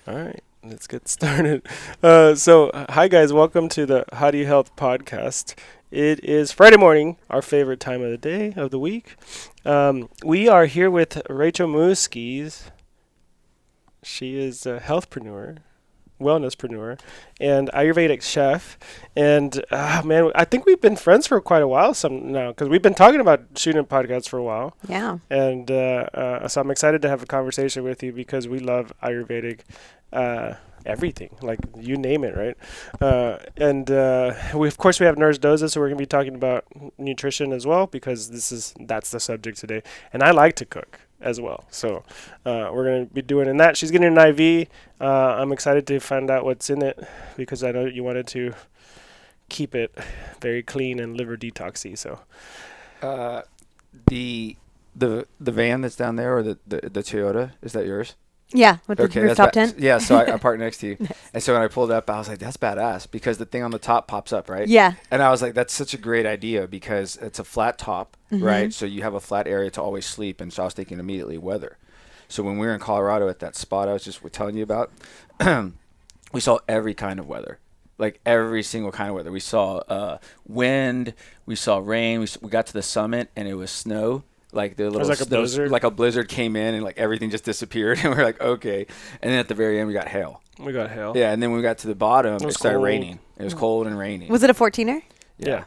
All right, let's get started. Hi guys, welcome to the Hdyh Health podcast. It is Friday morning, our favorite time of the day of the week. We are here with Rachel Musquiz. She is a healthpreneur, wellnesspreneur, and Ayurvedic chef. And man, I think we've been friends for quite a while now because we've been talking about shooting a podcast for a while. Yeah. And so I'm excited to have a conversation with you because we love Ayurvedic everything, like you name it, right? We of course we have Nurse Doza, so we're going to be talking about nutrition as well because that's the subject today. And I like to cook as well, so we're going to be doing in that. She's getting an IV. I'm excited to find out what's in it because I know you wanted to keep it very clean and liver detoxy. So the van that's down there, or the Toyota, is that yours? Yeah, with the rooftop tent. Yeah, so I parked next to you. Nice. And so when I pulled up, I was like, that's badass because the thing on the top pops up, right? Yeah. And I was like, that's such a great idea because it's a flat top, right? So you have a flat area to always sleep. And so I was thinking immediately weather. So when we were in Colorado at that spot I was just telling you about, we saw every kind of weather. Like every single kind of weather. We saw wind, we saw rain, we got to the summit and it was snow. Like the little a blizzard came in and like everything just disappeared and we're like, okay. And then at the very end we got hail. Yeah, and then when we got to the bottom, it started raining. It was cold and raining. Was it a 14er? Yeah.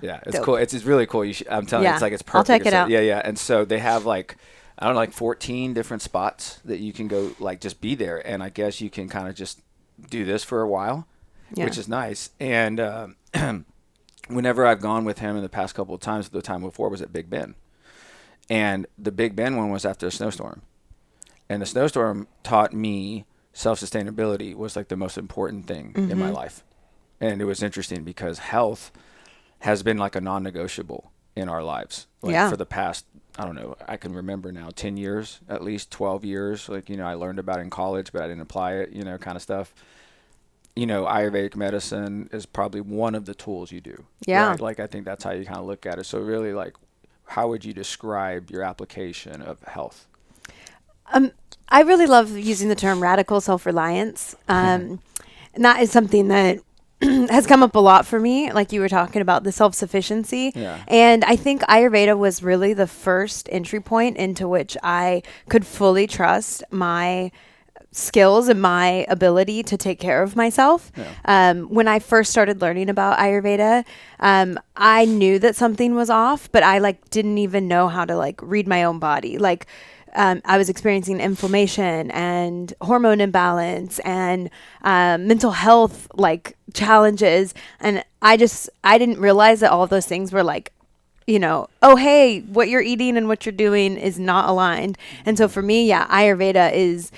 It's cool. It's really cool. I'm telling you, it's like it's perfect. I'll check it out. Yeah. And so they have like 14 different spots that you can go like just be there, and I guess you can kind of just do this for a while, which is nice. And whenever I've gone with him in the past couple of times, the time before was at Big Bend. And the Big Bend one was after a snowstorm. And the snowstorm taught me self-sustainability was like the most important thing in my life. And it was interesting because health has been like a non-negotiable in our lives. Like for the past, I don't know, I can remember now 10 years, at least 12 years. Like, I learned about it in college, but I didn't apply it, kind of stuff. Ayurvedic medicine is probably one of the tools you do. Yeah. Right? Like, I think that's how you kind of look at it. So really like, how would you describe your application of health? I really love using the term radical self-reliance. And that is something that has come up a lot for me, like you were talking about, the self-sufficiency. Yeah. And I think Ayurveda was really the first entry point into which I could fully trust my skills and my ability to take care of myself. Yeah. When I first started learning about Ayurveda, I knew that something was off, but I didn't even know how to read my own body. I was experiencing inflammation and hormone imbalance and mental health challenges, and I didn't realize that all of those things were oh, hey, what you're eating and what you're doing is not aligned. And so for me, Ayurveda is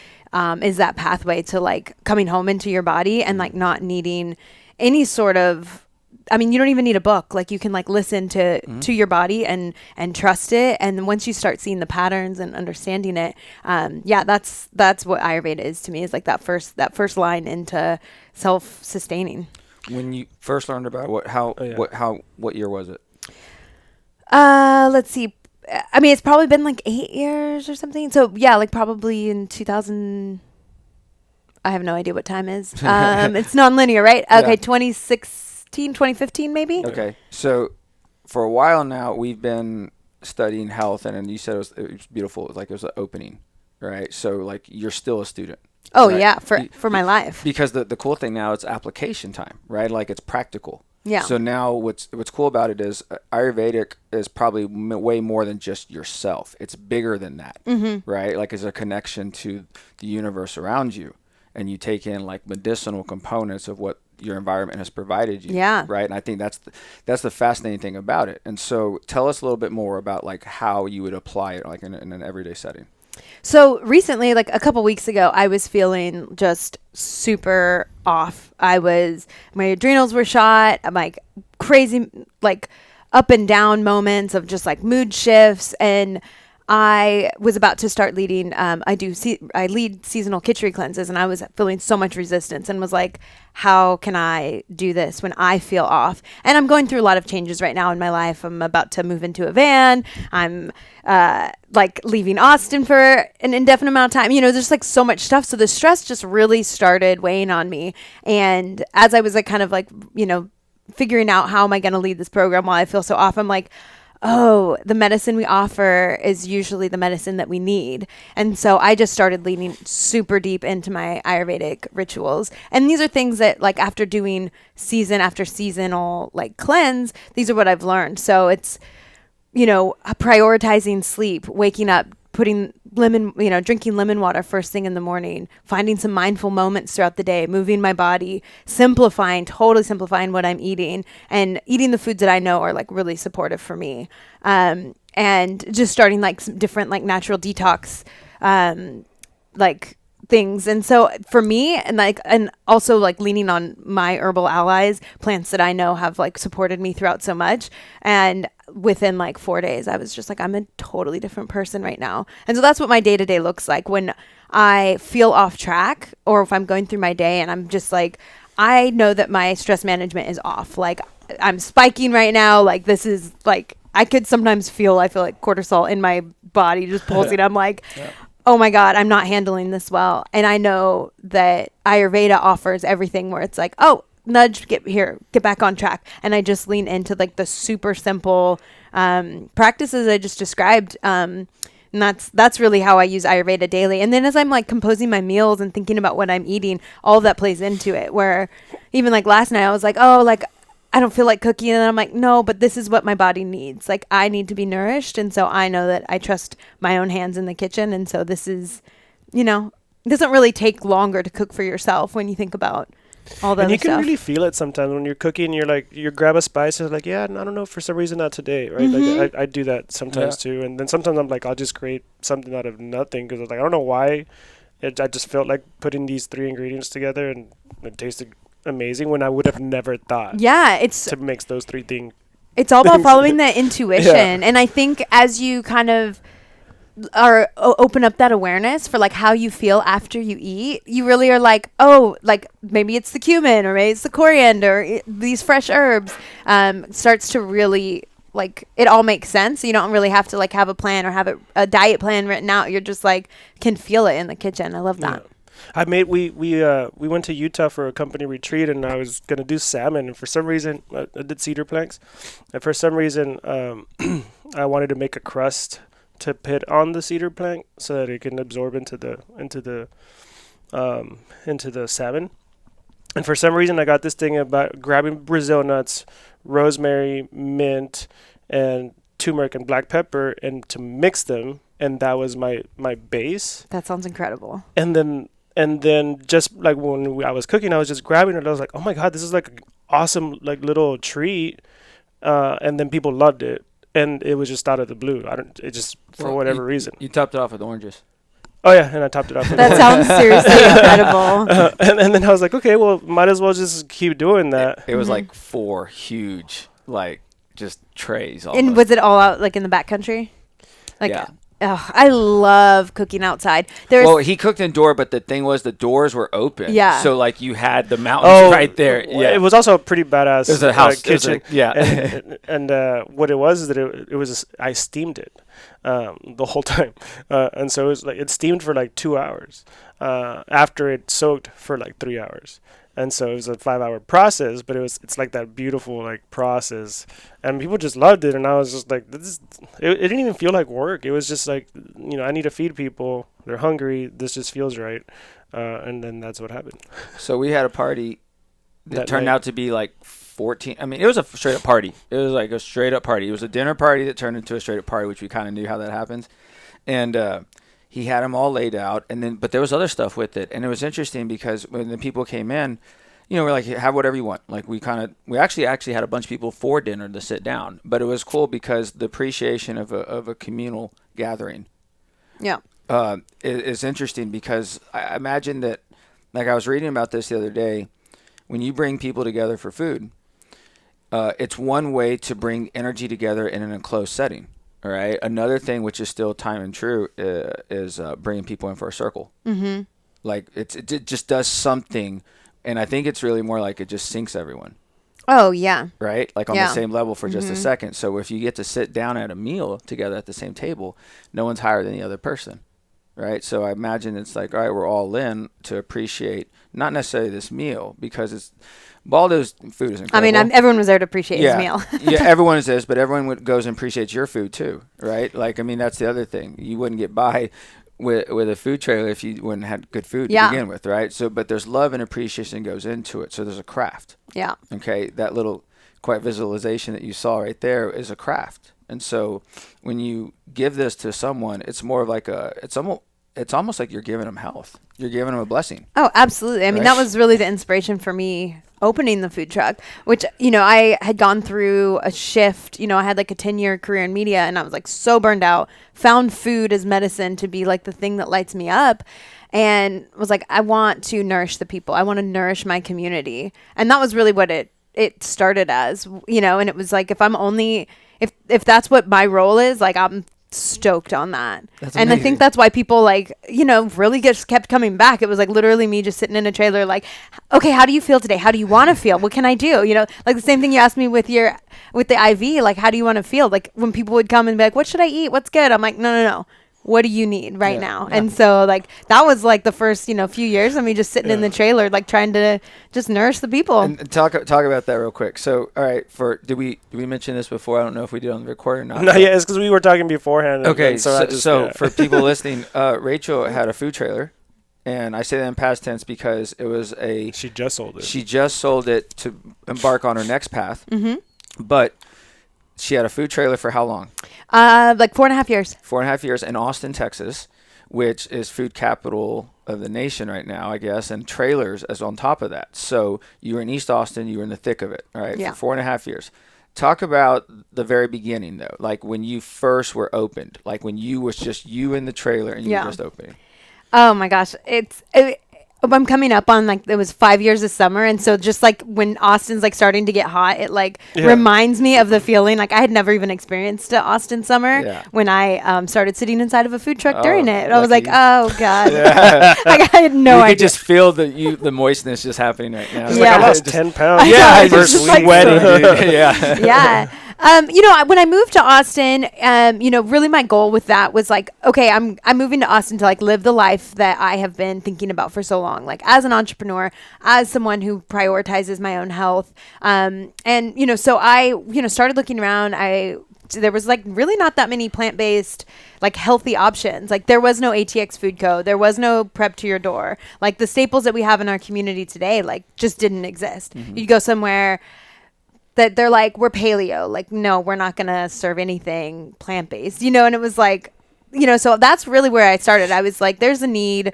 that pathway to coming home into your body and not needing any sort of, you don't even need a book. You can listen to your body and trust it. And then once you start seeing the patterns and understanding it, that's what Ayurveda is to me, is that first line into self-sustaining. When you first learned about what year was it? Let's see. It's probably been 8 years or something. So probably in 2000. I have no idea what time is. It's non-linear, right? Okay, 2015 maybe. Okay, so for a while now we've been studying health, and you said it was beautiful. It was an opening, right? So you're still a student. Oh right? yeah, for my life. Because the cool thing now, it's application time, right? It's practical. Yeah. So now what's cool about it is Ayurvedic is probably way more than just yourself. It's bigger than that, right? It's a connection to the universe around you, and you take in medicinal components of what your environment has provided you. Yeah. Right. And I think that's the fascinating thing about it. And so tell us a little bit more about how you would apply it in an everyday setting. So recently, a couple weeks ago, I was feeling just super off. My adrenals were shot. I'm crazy, up and down moments of just mood shifts. And I was about to start leading. I lead seasonal kitchery cleanses, and I was feeling so much resistance, and was like, "How can I do this when I feel off?" And I'm going through a lot of changes right now in my life. I'm about to move into a van. I'm like leaving Austin for an indefinite amount of time. There's like so much stuff. So the stress just really started weighing on me. And as I was like kind of like figuring out how am I going to lead this program while I feel so off, I'm like, oh, the medicine we offer is usually the medicine that we need. And so I just started leaning super deep into my Ayurvedic rituals. And these are things that, like, after doing season after seasonal, like, cleanse, these are what I've learned. So it's, prioritizing sleep, waking up, putting drinking lemon water first thing in the morning, finding some mindful moments throughout the day, moving my body, totally simplifying what I'm eating, and eating the foods that I know are like really supportive for me. And just starting like some different like natural detox, like things. And so for me, and also like leaning on my herbal allies, plants that I know have like supported me throughout so much. And within like 4 days, I was just like, I'm a totally different person right now. And so that's what my day to day looks like when I feel off track, or if I'm going through my day and I'm just like, I know that my stress management is off. Like, I'm spiking right now. Like, this is like, I feel like cortisol in my body just pulsing. I'm like, oh my God, I'm not handling this well. And I know that Ayurveda offers everything where it's like, oh, nudge, get back on track. And I just lean into like the super simple practices I just described. And that's really how I use Ayurveda daily. And then as I'm like composing my meals and thinking about what I'm eating, all of that plays into it. Where even like last night I was like, oh, like I don't feel like cooking. And then I'm like, no, but this is what my body needs. Like, I need to be nourished. And so I know that I trust my own hands in the kitchen. And so this is, it doesn't really take longer to cook for yourself when you think about all the other stuff. And you can really feel it sometimes when you're cooking. You're like, you grab a spice and like, yeah, I don't know, for some reason not today, right? Mm-hmm. Like I do that sometimes too. And then sometimes I'm like, I'll just create something out of nothing because like I don't know why. I just felt like putting these 3 ingredients together and it tasted amazing when I would have never thought. Yeah, it's to mix those 3 things. It's all about following that intuition. And I think as you kind of open up that awareness for like how you feel after you eat, you really are like, oh, like maybe it's the cumin or maybe it's the coriander, these fresh herbs, starts to really like, it all makes sense. You don't really have to like have a plan or have a diet plan written out. You're just like, can feel it in the kitchen. I love that. Yeah. We went to Utah for a company retreat, and I was gonna do salmon, and for some reason I did cedar planks, and for some reason I wanted to make a crust to put on the cedar plank so that it can absorb into the salmon. And for some reason I got this thing about grabbing Brazil nuts, rosemary, mint, and turmeric and black pepper, and to mix them, and that was my base. That sounds incredible. And then just like when I was cooking, I was just grabbing it. I was like, oh my God, this is like an awesome like little treat. And then people loved it. And it was just out of the blue. For whatever reason. You topped it off with oranges. Oh yeah, and I topped it off with That sounds seriously incredible. And then I was like, okay, well, might as well just keep doing that. It was like 4 huge, like, just trays. Almost. And was it all out like in the backcountry? Like, yeah. Oh, I love cooking outside. Well, he cooked indoor, but the thing was the doors were open. Yeah. So like you had the mountains right there. Yeah. It was also a pretty badass There's a house kitchen. And what it was is that it was I steamed it the whole time, and so it was like it steamed for like 2 hours after it soaked for like 3 hours. And so it was a 5-hour process, but it's like that beautiful like process, and people just loved it. And I was just like, it didn't even feel like work. It was just like, I need to feed people. They're hungry. This just feels right. And then that's what happened. So we had a party that turned out to be like 14. I mean, it was a straight up party. It was like a straight up party. It was a dinner party that turned into a straight up party, which we kind of knew how that happens. And, he had them all laid out, but there was other stuff with it. And it was interesting because when the people came in, we're like, have whatever you want. Like we actually had a bunch of people for dinner to sit down, but it was cool because the appreciation of a communal gathering. Yeah. Is interesting because I imagine that, like I was reading about this the other day, when you bring people together for food, it's one way to bring energy together in an enclosed setting. All right. Another thing, which is still time and true, is bringing people in for a circle. Mm-hmm. Like it just does something, and I think it's really more like it just syncs everyone. Oh yeah. Right. Like on the same level for just a second. So if you get to sit down at a meal together at the same table, no one's higher than the other person. Right. So I imagine it's like, all right, we're all in to appreciate not necessarily this meal, because Baldo's food is incredible. I mean, everyone was there to appreciate his meal. Yeah, everyone is this, but everyone goes and appreciates your food too, right? Like, I mean, that's the other thing. You wouldn't get by with a food trailer if you wouldn't have good food to begin with, right? So, but there's love and appreciation goes into it. So there's a craft. Yeah. Okay, that little quiet visualization that you saw right there is a craft. And so when you give this to someone, it's more of like it's almost like you're giving them health. You're giving them a blessing. Oh, absolutely. I mean, that was really the inspiration for me opening the food truck, which, I had gone through a shift. I had like a 10-year career in media, and I was like so burned out, found food as medicine to be like the thing that lights me up, and was like, I want to nourish the people. I want to nourish my community. And that was really what it started as, and it was like, if that's what my role is, like, I'm stoked on that. That's and amazing. I think that's why people really just kept coming back. It was like literally me just sitting in a trailer like, okay, how do you feel today? How do you want to feel? What can I do? Like the same thing you asked me with the IV, like, how do you want to feel? Like when people would come and be like, what should I eat? What's good? I'm like, no. What do you need right now? Yeah. And so like that was like the first few years of me just sitting in the trailer, like trying to just nourish the people. And talk about that real quick. So all right, did we mention this before? I don't know if we did on the record or not. No, yeah, it's because we were talking beforehand. Okay, so for people listening, Rachel had a food trailer, and I say that in past tense because it was she just sold it. She just sold it to embark on her next path. Mm-hmm. But she had a food trailer for how long? Like 4.5 years. 4.5 years in Austin, Texas, which is food capital of the nation right now, I guess, and trailers as on top of that. So you were in East Austin, you were in the thick of it, right? Yeah. For 4.5 years. Talk about the very beginning, though, like when you first were opened, like when you was just you in the trailer and you were just opening. Oh my gosh, I'm coming up on it was 5 years this summer, and so just like when Austin's like starting to get hot, it reminds me of the feeling. Like I had never even experienced an Austin summer when I started sitting inside of a food truck during it. I was like, oh god, like I had no idea. You could just feel the moistness just happening right now. It's like I lost 10 pounds. Yeah, I just sweating. Yeah. When I moved to Austin, really my goal with that was like, okay, I'm moving to Austin to like live the life that I have been thinking about for so long, like as an entrepreneur, as someone who prioritizes my own health. So I, started looking around. There was like really not that many plant-based, like healthy options. Like there was no ATX Food Co. There was no Prep to Your Door. Like the staples that we have in our community today, like just didn't exist. Mm-hmm. You'd go somewhere that they're like, we're paleo. Like, no, we're not going to serve anything plant-based, and it was like, so that's really where I started. I was like, there's a need.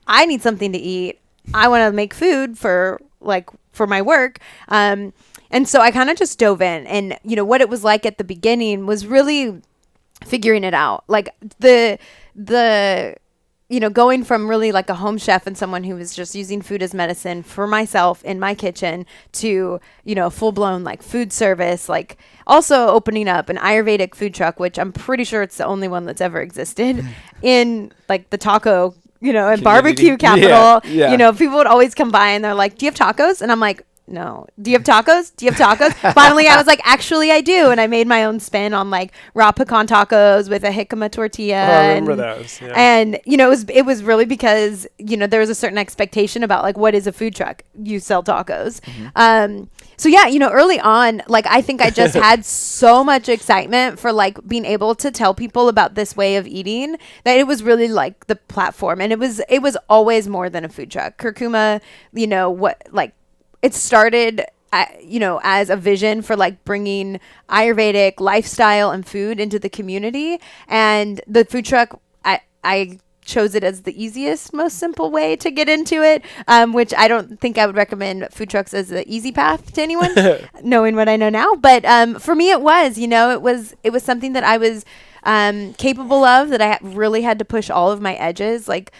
I need something to eat. I want to make food for my work. And so I kind of just dove in, and, what it was like at the beginning was really figuring it out. Like the going from really like a home chef and someone who was just using food as medicine for myself in my kitchen to, full blown like food service, like also opening up an Ayurvedic food truck, which I'm pretty sure it's the only one that's ever existed in like the taco, and barbecue capital. Yeah. People would always come by and they're like, do you have tacos? And I'm like, no. Do you have tacos? Do you have tacos? Finally, I was like, actually, I do. And I made my own spin on like raw pecan tacos with a jicama tortilla. Oh, I remember those. Yeah. And, it was really because, there was a certain expectation about like, what is a food truck? You sell tacos. Mm-hmm. So yeah, early on, like, I think I just had so much excitement for like being able to tell people about this way of eating that it was really like the platform. And it was always more than a food truck. Curcuma, it started, as a vision for like bringing Ayurvedic lifestyle and food into the community. And the food truck, I chose it as the easiest, most simple way to get into it, which I don't think I would recommend food trucks as the easy path to anyone, knowing what I know now. But for me, it was, it was something that I was capable of, that I really had to push all of my edges. Like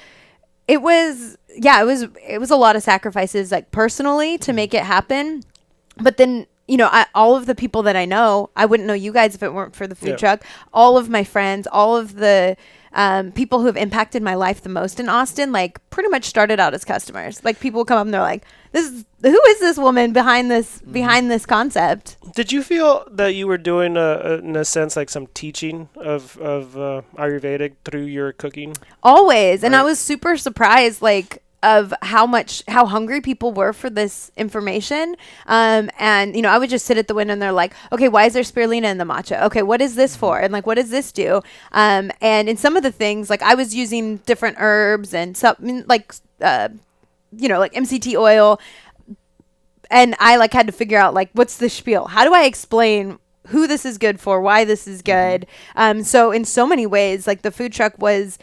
it was a lot of sacrifices, like personally, to make it happen. But then, all of the people that I know, I wouldn't know you guys if it weren't for the food Yeah. truck. All of my friends, all of the people who have impacted my life the most in Austin, like pretty much started out as customers. Like people come up and they're like, who is this woman behind this concept? Did you feel that you were doing, in a sense, like some teaching of Ayurvedic through your cooking? Always. And Right. I was super surprised, like, of how hungry people were for this information. And, I would just sit at the window and they're like, okay, why is there spirulina in the matcha? Okay, what is this for? And like, what does this do? And in some of the things, like I was using different herbs and some like MCT oil. And I like had to figure out like, what's the spiel? How do I explain who this is good for, why this is good? So in so many ways, like the food truck was,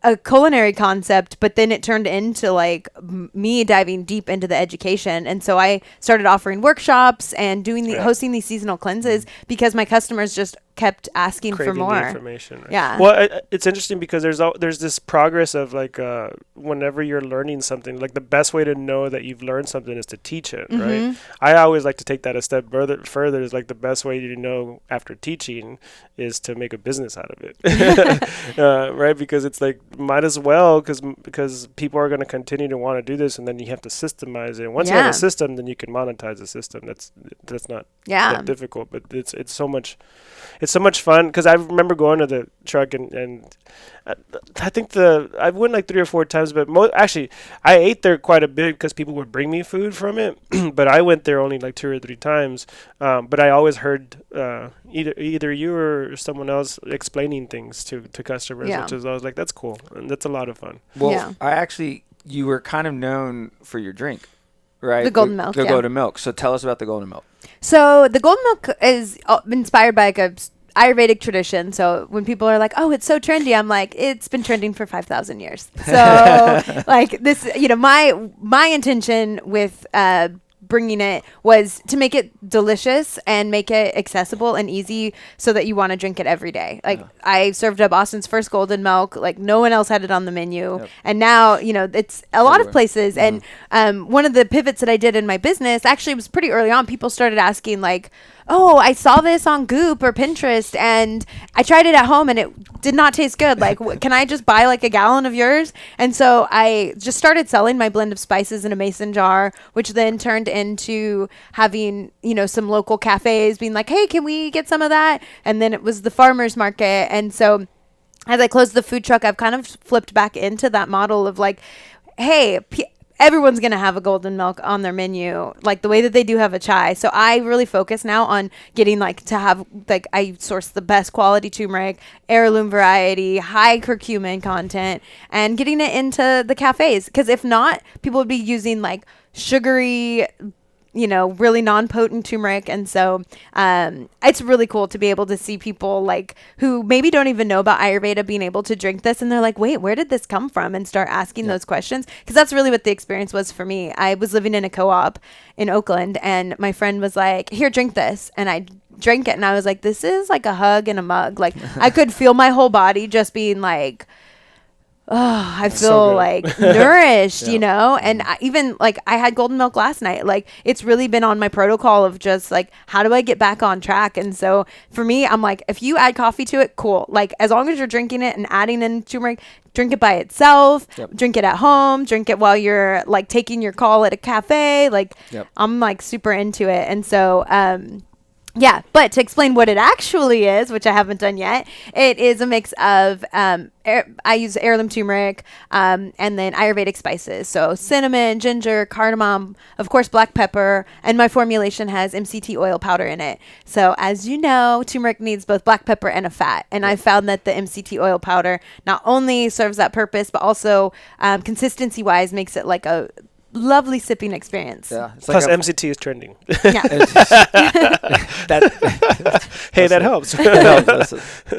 a culinary concept, but then it turned into like me diving deep into the education. And so I started offering workshops and hosting these seasonal cleanses because my customers just kept asking Craving for more the information. Right? Yeah. Well, it's interesting because there's this progress of like whenever you're learning something, like the best way to know that you've learned something is to teach it, right? I always like to take that a step further. Is like the best way to know after teaching is to make a business out of it, right? Because it's like might as well because people are going to continue to want to do this, and then you have to systemize it. Once you have a system, then you can monetize the system. That's not that difficult, but it's so much. It's so much fun because I remember going to the truck and I think I went like 3 or 4 times, but actually I ate there quite a bit because people would bring me food from it. But I went there only like 2 or 3 times. But I always heard either you or someone else explaining things to customers, which is always like that's cool and that's a lot of fun. Well, you were kind of known for your drink, right? The golden milk. The golden milk. So tell us about the golden milk. So the golden milk is inspired by like a Ayurvedic tradition. So when people are like, oh, it's so trendy, I'm like, it's been trending for 5,000 years. So like this, my intention with bringing it was to make it delicious and make it accessible and easy so that you want to drink it every day. Like I served up Austin's first golden milk. Like no one else had it on the menu. Yep. And now, it's a lot of places. And one of the pivots that I did in my business actually was pretty early on. People started asking like, oh, I saw this on Goop or Pinterest and I tried it at home and it did not taste good. Like, can I just buy like a gallon of yours? And so I just started selling my blend of spices in a mason jar, which then turned into having, some local cafes being like, hey, can we get some of that? And then it was the farmer's market. And so as I closed the food truck, I've kind of flipped back into that model of like, hey, everyone's going to have a golden milk on their menu, like the way that they do have a chai. So I really focus now on getting I source the best quality turmeric, heirloom variety, high curcumin content, and getting it into the cafes. Because if not, people would be using like sugary, really non-potent turmeric. And so it's really cool to be able to see people like who maybe don't even know about Ayurveda being able to drink this. And they're like, wait, where did this come from? And start asking those questions. Because that's really what the experience was for me. I was living in a co-op in Oakland and my friend was like, here, drink this. And I drank it and I was like, this is like a hug in a mug. Like I could feel my whole body just being like, oh, I feel so like nourished, and I had golden milk last night. Like it's really been on my protocol of just like, how do I get back on track? And so for me, I'm like, if you add coffee to it, cool. Like as long as you're drinking it and adding in turmeric, drink it by itself, drink it at home, drink it while you're like taking your call at a cafe. Like I'm like super into it. And so, yeah, but to explain what it actually is, which I haven't done yet, it is a mix of, I use heirloom turmeric, and then Ayurvedic spices. So cinnamon, ginger, cardamom, of course, black pepper, and my formulation has MCT oil powder in it. So as you know, turmeric needs both black pepper and a fat. And I found that the MCT oil powder not only serves that purpose, but also consistency-wise makes it like a lovely sipping experience. Yeah. Plus MCT is trending. Yeah. That helps.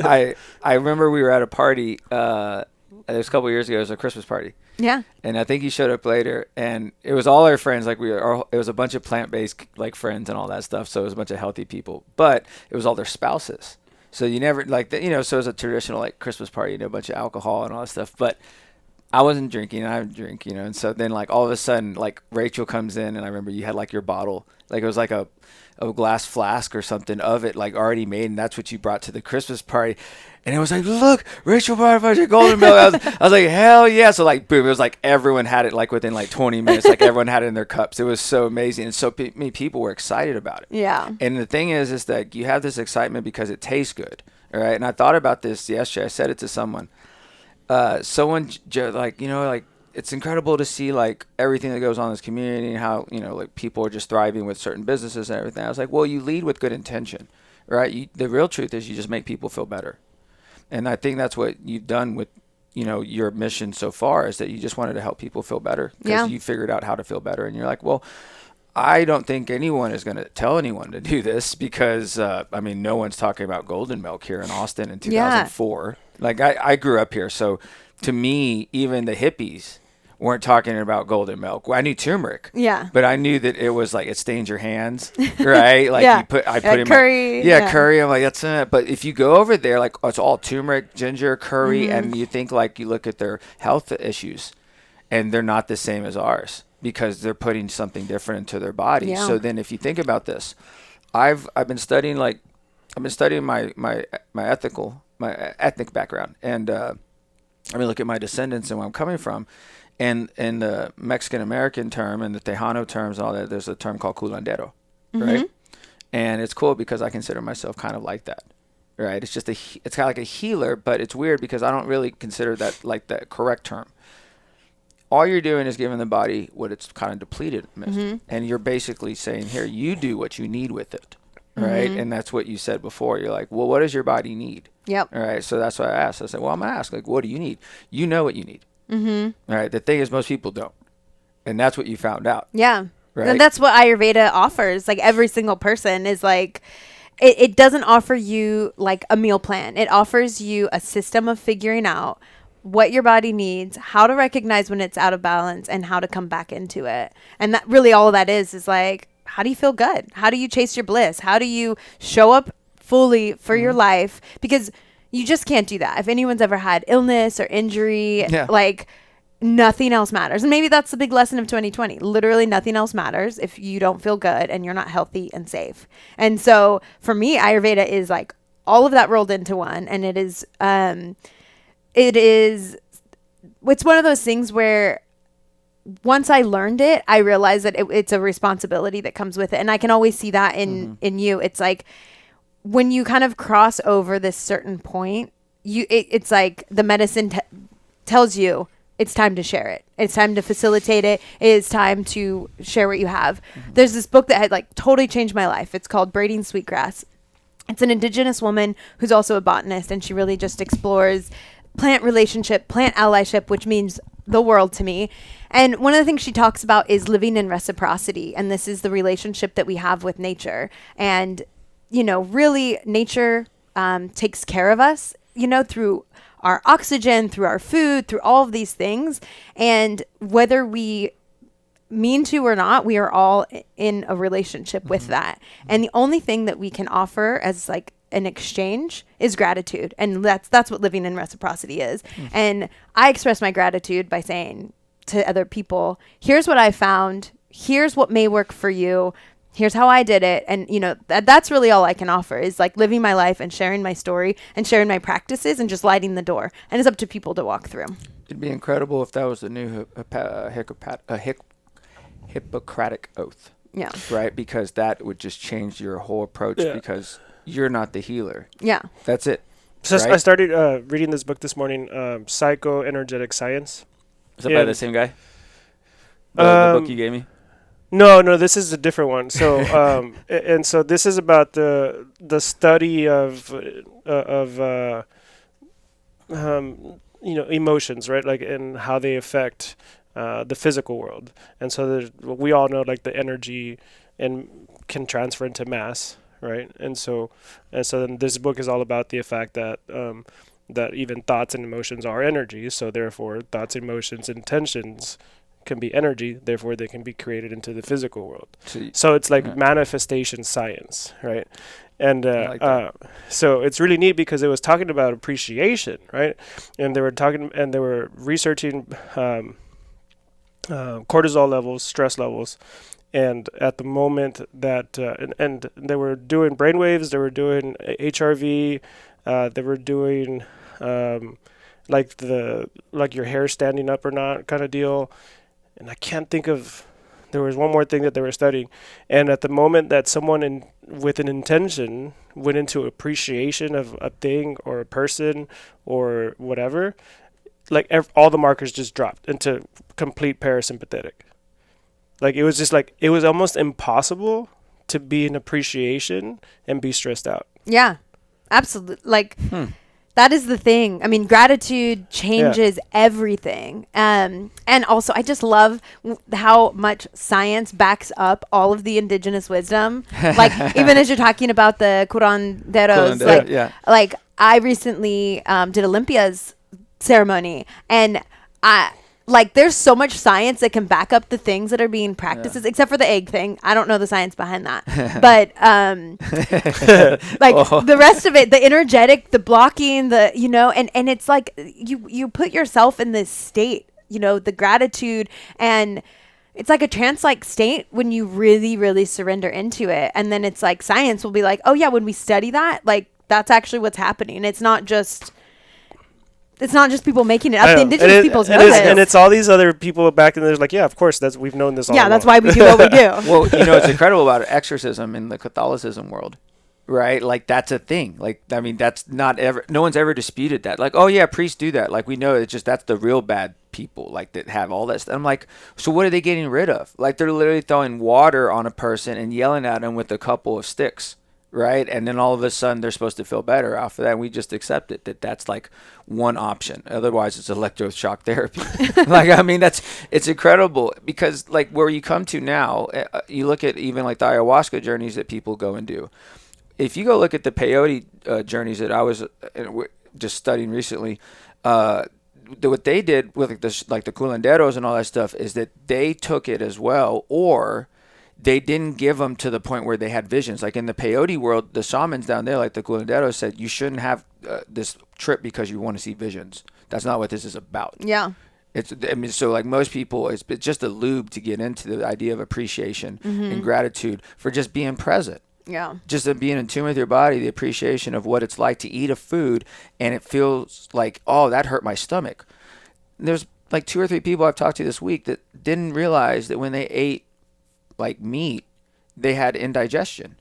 I remember we were at a party, it was a couple of years ago. It was a Christmas party. Yeah. And I think you showed up later and it was all our friends. Like it was a bunch of plant-based like friends and all that stuff. So it was a bunch of healthy people, but it was all their spouses. So you never so it was a traditional like Christmas party, a bunch of alcohol and all that stuff. But I wasn't drinking. I didn't drink, and so then like all of a sudden, like Rachel comes in, and I remember you had like your bottle, like it was like a glass flask or something of it, like already made, and that's what you brought to the Christmas party. And it was like, look, Rachel brought a bunch of golden milk. I was like, hell yeah! So like, boom! It was like everyone had it like within like 20 minutes. Like everyone had it in their cups. It was so amazing, and so many people were excited about it. Yeah. And the thing is that you have this excitement because it tastes good, all right? And I thought about this yesterday. I said it to someone. Someone like it's incredible to see like everything that goes on in this community and how like people are just thriving with certain businesses and everything. I was like, well, you lead with good intention, right? The real truth is you just make people feel better, and I think that's what you've done with your mission so far, is that you just wanted to help people feel better because you figured out how to feel better, and you're like, well, I don't think anyone is going to tell anyone to do this because no one's talking about golden milk here in Austin in 2004. Like I grew up here, so to me, even the hippies weren't talking about golden milk. Well, I knew turmeric, but I knew that it was like it stains your hands, right? Like I put in curry, curry. I'm like, that's it. But if you go over there, like it's all turmeric, ginger, curry, and you think like you look at their health issues, and they're not the same as ours because they're putting something different into their body. Yeah. So then, if you think about this, I've been studying my ethnic background, and look at my descendants and where I'm coming from, and in the Mexican American term and the Tejano terms and all that, there's a term called culandero, right? And it's cool because I consider myself kind of like that, right? It's just it's kind of like a healer, but it's weird because I don't really consider that like the correct term. All you're doing is giving the body what it's kind of depleted, and you're basically saying, here, you do what you need with it. Right. And that's what you said before. You're like, well, what does your body need? Yep. All right. So that's what I asked. I said, well, I'm going to ask, like, what do you need? You know what you need. All right. The thing is, most people don't. And that's what you found out. Yeah. Right. And that's what Ayurveda offers. Like every single person is like, it doesn't offer you like a meal plan. It offers you a system of figuring out what your body needs, how to recognize when it's out of balance, and how to come back into it. And that really all that is like, how do you feel good? How do you chase your bliss? How do you show up fully for your life? Because you just can't do that. If anyone's ever had illness or injury, like nothing else matters. And maybe that's the big lesson of 2020. Literally nothing else matters if you don't feel good and you're not healthy and safe. And so for me, Ayurveda is like all of that rolled into one. And it's one of those things where once I learned it, I realized that it's a responsibility that comes with it. And I can always see that in you. It's like when you kind of cross over this certain point, it's like the medicine tells you it's time to share it. It's time to facilitate it. It is time to share what you have. There's this book that had like totally changed my life. It's called Braiding Sweetgrass. It's an indigenous woman who's also a botanist, and she really just explores plant relationship, plant allyship, which means the world to me. And one of the things she talks about is living in reciprocity. And this is the relationship that we have with nature. And, really nature takes care of us, through our oxygen, through our food, through all of these things. And whether we mean to or not, we are all in a relationship with that. And the only thing that we can offer as like an exchange is gratitude. And that's what living in reciprocity is. And I express my gratitude by saying to other people, here's what I found. Here's what may work for you. Here's how I did it. And, that's really all I can offer is like living my life and sharing my story and sharing my practices and just lighting the door. And it's up to people to walk through. It'd be incredible if that was the new Hippocratic oath. Yeah. Right? Because that would just change your whole approach because you're not the healer. Yeah. That's it. So right? I started reading this book this morning, Psychoenergetic Science. Is that by the same guy? The book you gave me? No, this is a different one. So, and so this is about the study of emotions, right? Like, and how they affect the physical world. And so we all know like the energy and can transfer into mass, right? And so then this book is all about the fact that that even thoughts and emotions are energy. So therefore, thoughts, emotions, intentions can be energy, therefore they can be created into the physical world. So it's like manifestation science, right? And so it's really neat because it was talking about appreciation, right? And they were researching cortisol levels, stress levels. And at the moment that, and they were doing brainwaves, they were doing HRV, they were doing like your hair standing up or not kind of deal. And I can't think of, there was one more thing that they were studying. And at the moment that someone with an intention went into appreciation of a thing or a person or whatever, like all the markers just dropped into complete parasympathetic. Like it was just like, it was almost impossible to be in appreciation and be stressed out. Yeah, absolutely. Like that is the thing. I mean, gratitude changes everything. And also I just love how much science backs up all of the indigenous wisdom. Like even as you're talking about the curanderos, like I recently did Olympia's ceremony, and there's so much science that can back up the things that are being practices, except for the egg thing. I don't know the science behind that. But the rest of it, the energetic, the blocking, and it's like you put yourself in this state, the gratitude, and it's like a trance-like state when you really, really surrender into it. And then it's like science will be like, oh yeah, when we study that, like that's actually what's happening. It's not just people making it up. The indigenous peoples know this. And it's all these other people back in there like, yeah, of course, we've known this all along. Yeah, that's why we do what we do. Well, what's incredible about exorcism in the Catholicism world, right? Like, that's a thing. Like, I mean, that's not ever, no one's ever disputed that. Like, oh, yeah, priests do that. Like, we know it's just, that's the real bad people, like, that have all that stuff. I'm like, so what are they getting rid of? Like, they're literally throwing water on a person and yelling at them with a couple of sticks. Right. And then all of a sudden they're supposed to feel better after that. And we just accept it that's like one option. Otherwise, it's electroshock therapy. Like, I mean, it's incredible because like where you come to now, you look at even like the ayahuasca journeys that people go and do. If you go look at the peyote journeys that I was just studying recently, what they did with like the curanderos and all that stuff is that they took it as well, or they didn't give them to the point where they had visions. Like in the peyote world, the shamans down there, like the curanderos, said you shouldn't have this trip because you want to see visions. That's not what this is about. Yeah. So like most people, it's just a lube to get into the idea of appreciation and gratitude for just being present. Yeah. Just being in tune with your body, the appreciation of what it's like to eat a food and it feels like, oh, that hurt my stomach. There's like 2 or 3 people I've talked to this week that didn't realize that when they ate like meat, they had indigestion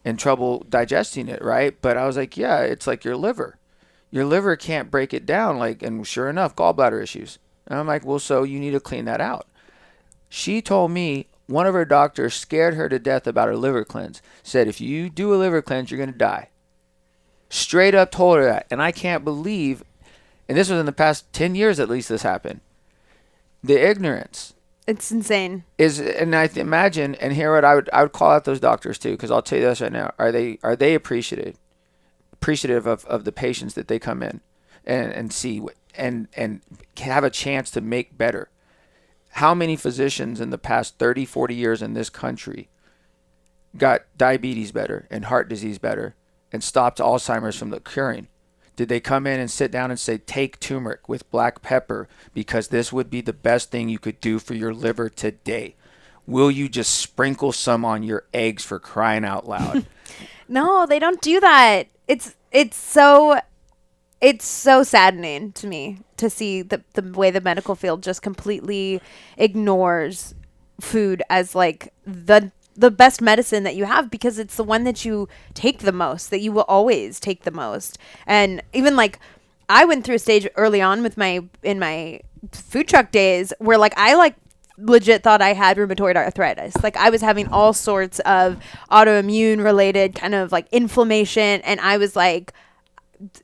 and trouble digesting it, right? But I was like, yeah, it's like your liver can't break it down, like, and sure enough, gallbladder issues. And I'm like, well, so you need to clean that out. She told me one of her doctors scared her to death about her liver cleanse, said if you do a liver cleanse, you're going to die. Straight up told her that. And I can't believe, and this was in the past 10 years at least this happened, the ignorance. It's insane. And I imagine, and here what I would call out those doctors too, because I'll tell you this right now: are they appreciative of the patients that they come in and see and have a chance to make better? How many physicians in the past 30, 40 years in this country got diabetes better and heart disease better and stopped Alzheimer's from occurring? Did they come in and sit down and say, take turmeric with black pepper because this would be the best thing you could do for your liver today? Will you just sprinkle some on your eggs, for crying out loud? No, they don't do that. It's so saddening to me to see the way the medical field just completely ignores food as like the best medicine that you have, because it's the one that you take the most, that you will always take the most. And even like I went through a stage early on in my food truck days where like I like legit thought I had rheumatoid arthritis. Like I was having all sorts of autoimmune related kind of like inflammation, and I was like,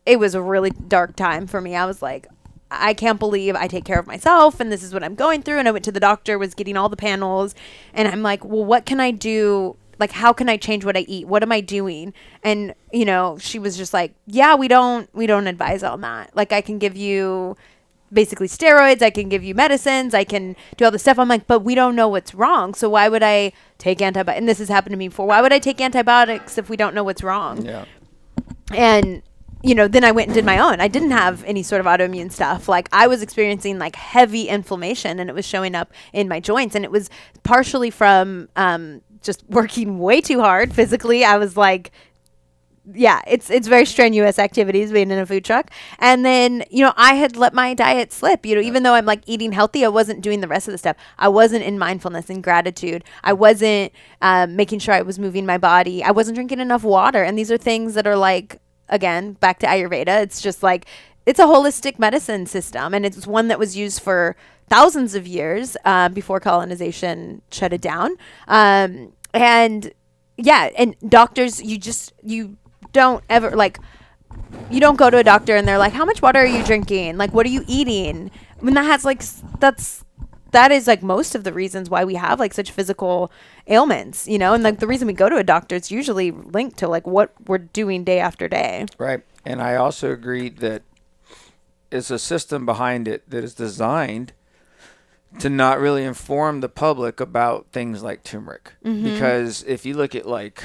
it was a really dark time for me. I was like, I can't believe I take care of myself and this is what I'm going through. And I went to the doctor, was getting all the panels, and I'm like, well, what can I do? Like, how can I change what I eat? What am I doing? And, she was just like, yeah, we don't advise on that. Like, I can give you basically steroids. I can give you medicines. I can do all this stuff. I'm like, but we don't know what's wrong. So why would I take antibiotics? And this has happened to me before. Why would I take antibiotics if we don't know what's wrong? Yeah. And, then I went and did my own. I didn't have any sort of autoimmune stuff. Like, I was experiencing like heavy inflammation, and it was showing up in my joints. And it was partially from just working way too hard physically. I was like, yeah, it's very strenuous activities being in a food truck. And then, I had let my diet slip, even though I'm like eating healthy, I wasn't doing the rest of the stuff. I wasn't in mindfulness and gratitude. I wasn't making sure I was moving my body. I wasn't drinking enough water. And these are things that are like, again, back to Ayurveda. It's just like, it's a holistic medicine system. And it's one that was used for thousands of years before colonization shut it down. And yeah, and doctors, you don't ever you don't go to a doctor and they're like, how much water are you drinking? Like, what are you eating? I mean, that is like most of the reasons why we have like such physical ailments, and like the reason we go to a doctor, it's usually linked to like what we're doing day after day. Right. And I also agree that it's a system behind it that is designed to not really inform the public about things like turmeric. Mm-hmm. Because if you look at like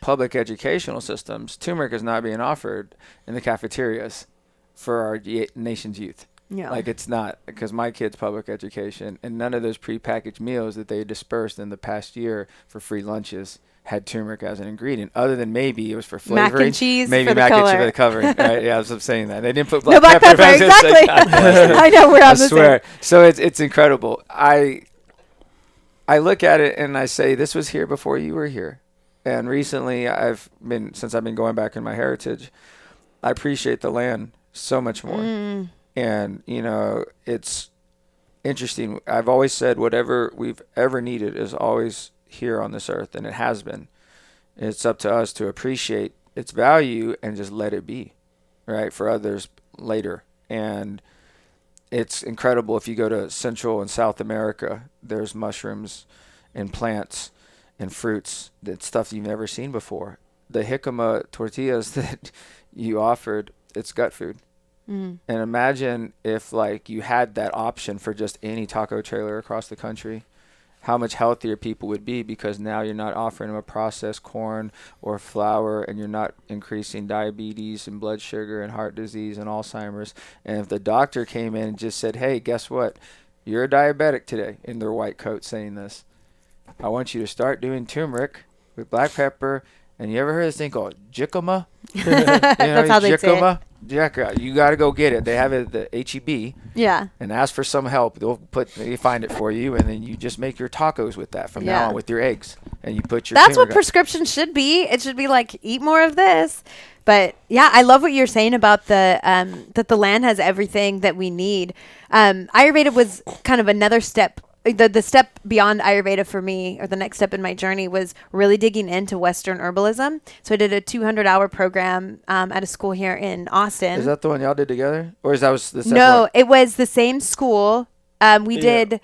public educational systems, turmeric is not being offered in the cafeterias for our nation's youth. Yeah. Like, it's not, because my kids' public education, and none of those prepackaged meals that they dispersed in the past year for free lunches had turmeric as an ingredient, other than maybe it was for flavoring. Mac and cheese maybe for the mac and cheese color. for the covering. Right? Yeah, I was saying that. They didn't put black black pepper. pepper, exactly. I know, we're on the swear. So it's incredible. I look at it and I say, this was here before you were here. And recently, since I've been going back in my heritage, I appreciate the land so much more. Mm. And, it's interesting. I've always said whatever we've ever needed is always here on this earth, and it has been. It's up to us to appreciate its value and just let it be, right, for others later. And it's incredible. If you go to Central and South America, there's mushrooms and plants and fruits, that stuff you've never seen before. The jicama tortillas that you offered, it's gut food. Mm. And imagine if like you had that option for just any taco trailer across the country, how much healthier people would be, because now you're not offering them a processed corn or flour, and you're not increasing diabetes and blood sugar and heart disease and Alzheimer's. And if the doctor came in and just said, hey, guess what? You're a diabetic today, in their white coat saying this. I want you to start doing turmeric with black pepper. And you ever heard this thing called jicama? That's how they say it. Jicama. You got to go get it. They have it at the HEB. Yeah. And ask for some help. They find it for you, and then you just make your tacos with that from now on with your eggs. And you put your That's what prescription should be. It should be like, eat more of this. But yeah, I love what you're saying about that the land has everything that we need. Ayurveda was kind of another step. The step beyond Ayurveda for me, or the next step in my journey, was really digging into Western herbalism. So I did a 200-hour program at a school here in Austin. Is that the one y'all did together? Or is that was the No, it was the same school. We did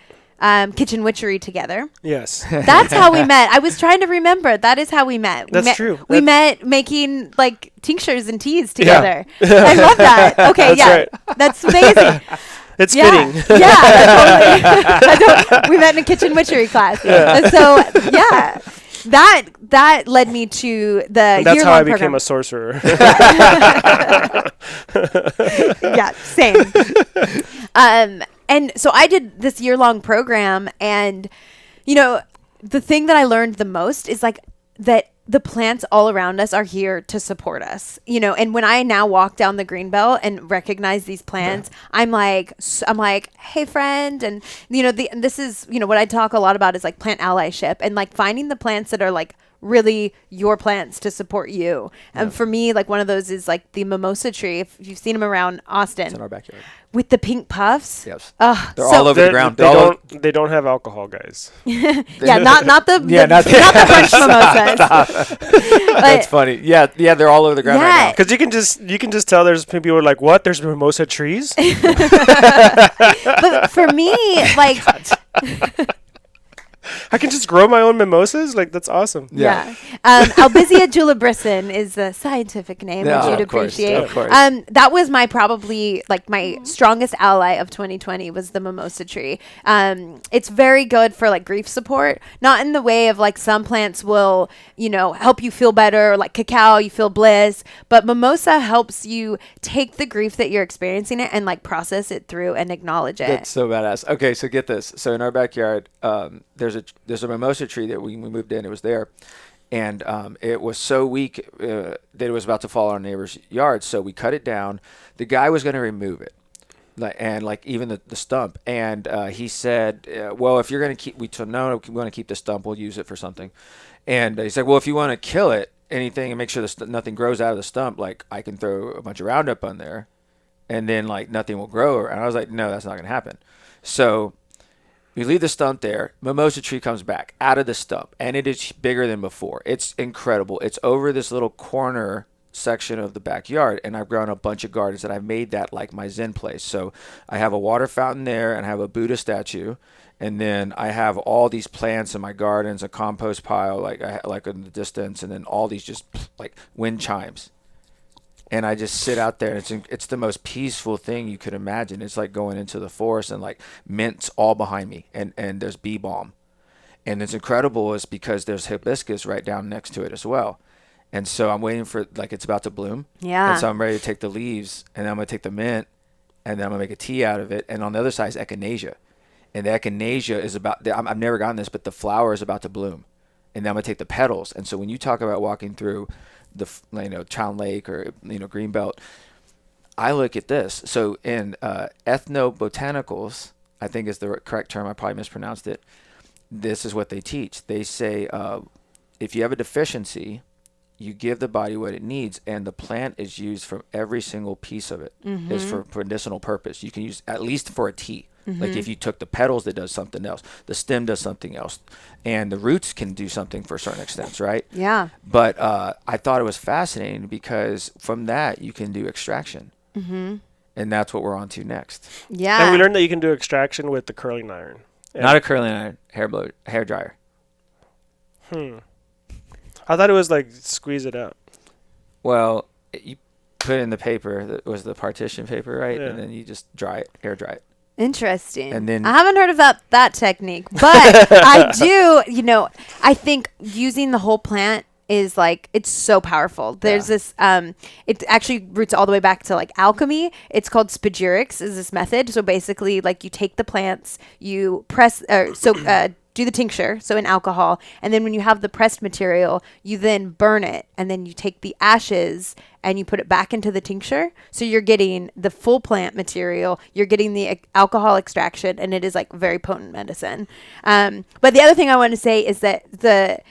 kitchen witchery together. Yes. That's how we met. I was trying to remember. That is how we met. That's true. We met making like tinctures and teas together. Yeah. I love that. Okay, That's right. That's amazing. It's fitting. Yeah, totally. We met in a kitchen witchery class. Yeah. And so, yeah, that led me to the That's how I became program. a sorcerer. Yeah, same. And so I did this year-long program, and, the thing that I learned the most is like that the plants all around us are here to support us, and when I now walk down the greenbelt and recognize these plants, I'm like, hey friend. And, this is, what I talk a lot about is like plant allyship, and like finding the plants that are like really your plants to support you. And for me, like one of those is like the mimosa tree. If you've seen them around Austin, it's in our backyard with the pink puffs. Yes. They're all over the ground. They don't have alcohol, guys. Yeah, not the not the French mimosas. That's funny. Yeah, they're all over the ground right now. Because you can just tell there's people who are like, what? There's mimosa trees? But for me, like, I I can just grow my own mimosas? Like, that's awesome. Yeah. Albizia julibrissin is the scientific name, which you'd appreciate. Of course. That was my probably like my strongest ally of 2020 was the mimosa tree. It's very good for like grief support, not in the way of like some plants will, help you feel better, like cacao, you feel bliss, but mimosa helps you take the grief that you're experiencing it and like process it through and acknowledge it. That's so badass. Okay, so get this. So in our backyard, there's a mimosa tree that we moved in. It was there, and it was so weak that it was about to fall on our neighbor's yard. So we cut it down. The guy was going to remove it, even the stump. And he said, "Well, if you're going to keep," we told no, we want to keep the stump. We'll use it for something. And he said, "Well, if you want to kill it, anything, and make sure nothing grows out of the stump, like I can throw a bunch of Roundup on there, and then like nothing will grow." And I was like, "No, that's not going to happen." So we leave the stump there. Mimosa tree comes back out of the stump, and it is bigger than before. It's incredible. It's over this little corner section of the backyard, and I've grown a bunch of gardens, and I've made that like my Zen place. So I have a water fountain there, and I have a Buddha statue, and then I have all these plants in my gardens, a compost pile like in the distance, and then all these just like wind chimes. And I just sit out there. It's the most peaceful thing you could imagine. It's like going into the forest, and like mint's all behind me, and there's bee balm. And it's incredible is because there's hibiscus right down next to it as well. And so I'm waiting for, like, it's about to bloom. Yeah. And so I'm ready to take the leaves, and then I'm going to take the mint, and then I'm going to make a tea out of it. And on the other side is echinacea. And the echinacea is I've never gotten this, but the flower is about to bloom. And then I'm going to take the petals. And so when you talk about walking through the Chown Lake or Greenbelt, I look at this. So in ethnobotanicals, I think is the correct term. I probably mispronounced it. This is what they teach. They say if you have a deficiency, you give the body what it needs, and the plant is used for every single piece of it. Mm-hmm. Is for medicinal purpose. You can use at least for a tea. Mm-hmm. Like if you took the petals, that does something else. The stem does something else. And the roots can do something for certain extents, right? Yeah. But I thought it was fascinating because from that, you can do extraction. Mm-hmm. And that's what we're on to next. Yeah. And we learned that you can do extraction with the curling iron. Yeah. Not a curling iron, hair dryer. I thought it was like squeeze it out. Well, you put it in the paper. That was the partition paper, right? Yeah. And then you just air dry it. Interesting. And then I haven't heard of that technique, but I do, I think using the whole plant is like, it's so powerful. There's this, it actually roots all the way back to like alchemy. It's called spagyrics is this method. So basically like you take the plants, you press, do the tincture, so in alcohol, and then when you have the pressed material, you then burn it, and then you take the ashes and you put it back into the tincture. So you're getting the full plant material, you're getting the alcohol extraction, and it is like very potent medicine. But the other thing I want to say is that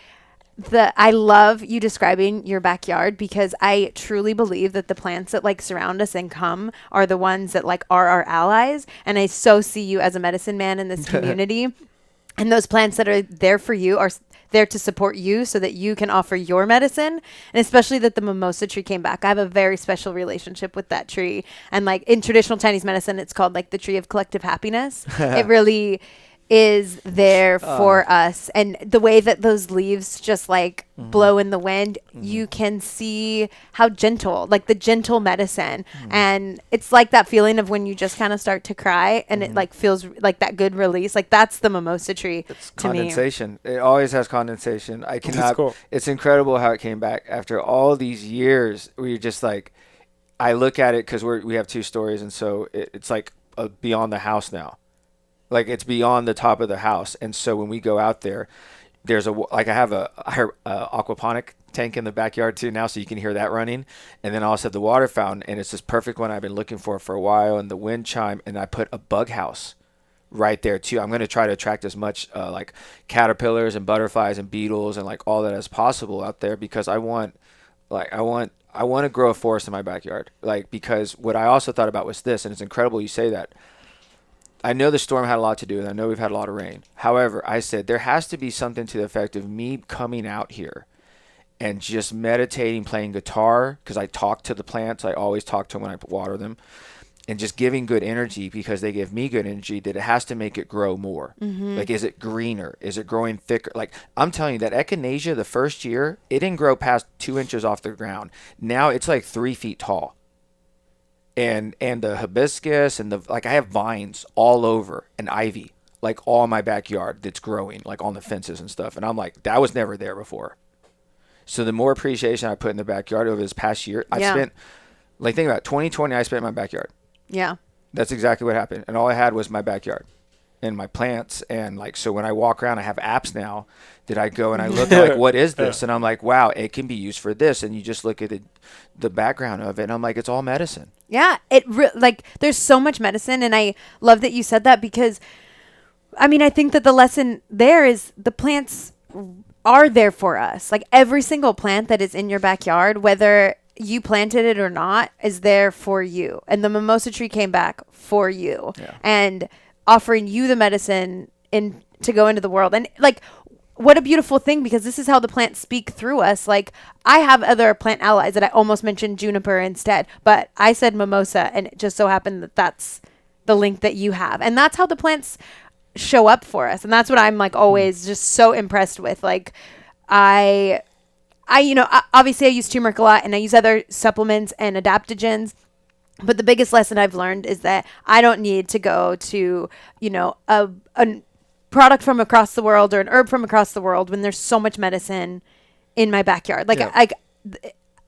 I love you describing your backyard, because I truly believe that the plants that like surround us and come are the ones that like are our allies. And I so see you as a medicine man in this community. And those plants that are there for you are there to support you so that you can offer your medicine. And especially that the mimosa tree came back. I have a very special relationship with that tree. And like in traditional Chinese medicine, it's called like the tree of collective happiness. It really is there for us. And the way that those leaves just like blow in the wind, you can see how gentle, like the gentle medicine. And it's like that feeling of when you just kind of start to cry and it like feels like that good release. Like that's the mimosa tree it's to condensation. It always has condensation. I cannot. That's cool. It's incredible how it came back after all these years. We just like, I look at it because we have 2 stories, and so it's like beyond the house now. Like it's beyond the top of the house, and so when we go out there, there's I have a aquaponic tank in the backyard too now, so you can hear that running, and then I also have the water fountain, and it's this perfect one I've been looking for a while, and the wind chime, and I put a bug house right there too. I'm going to try to attract as much like caterpillars and butterflies and beetles and like all that as possible out there, because I want to grow a forest in my backyard, like, because what I also thought about was this, and it's incredible you say that. I know the storm had a lot to do with it. I know we've had a lot of rain. However, I said there has to be something to the effect of me coming out here and just meditating, playing guitar, because I talk to the plants. I always talk to them when I water them. and just giving good energy because they give me good energy, that it has to make it grow more. Like, is it greener? Is it growing thicker? Like, I'm telling you that echinacea, the first year, it didn't grow past 2 inches off the ground. Now it's like 3 feet tall. And the hibiscus and I have vines all over, and ivy, like all in my backyard that's growing, like on the fences and stuff. And I'm like, that was never there before. So the more appreciation I put in the backyard over this past year, I spent, like, think about it, 2020, I spent in my backyard. Yeah. That's exactly what happened. And all I had was my backyard and my plants. And like, so when I walk around, I have apps now that I go and I look at, like, what is this? And I'm like, wow, it can be used for this. And you just look at the background of it, and I'm like, it's all medicine. Yeah. Like, there's so much medicine. And I love that you said that, because I mean, I think that the lesson there is the plants are there for us. Like, every single plant that is in your backyard, whether you planted it or not, is there for you. And the mimosa tree came back for you, and offering you the medicine to go into the world. And like, what a beautiful thing, because this is how the plants speak through us. Like, I have other plant allies that I almost mentioned juniper instead, but I said mimosa, and it just so happened that that's the link that you have. And that's how the plants show up for us. And that's what I'm like always just so impressed with. Like, I obviously I use turmeric a lot, and I use other supplements and adaptogens. But the biggest lesson I've learned is that I don't need to go to, a product from across the world or an herb from across the world when there's so much medicine in my backyard. Like,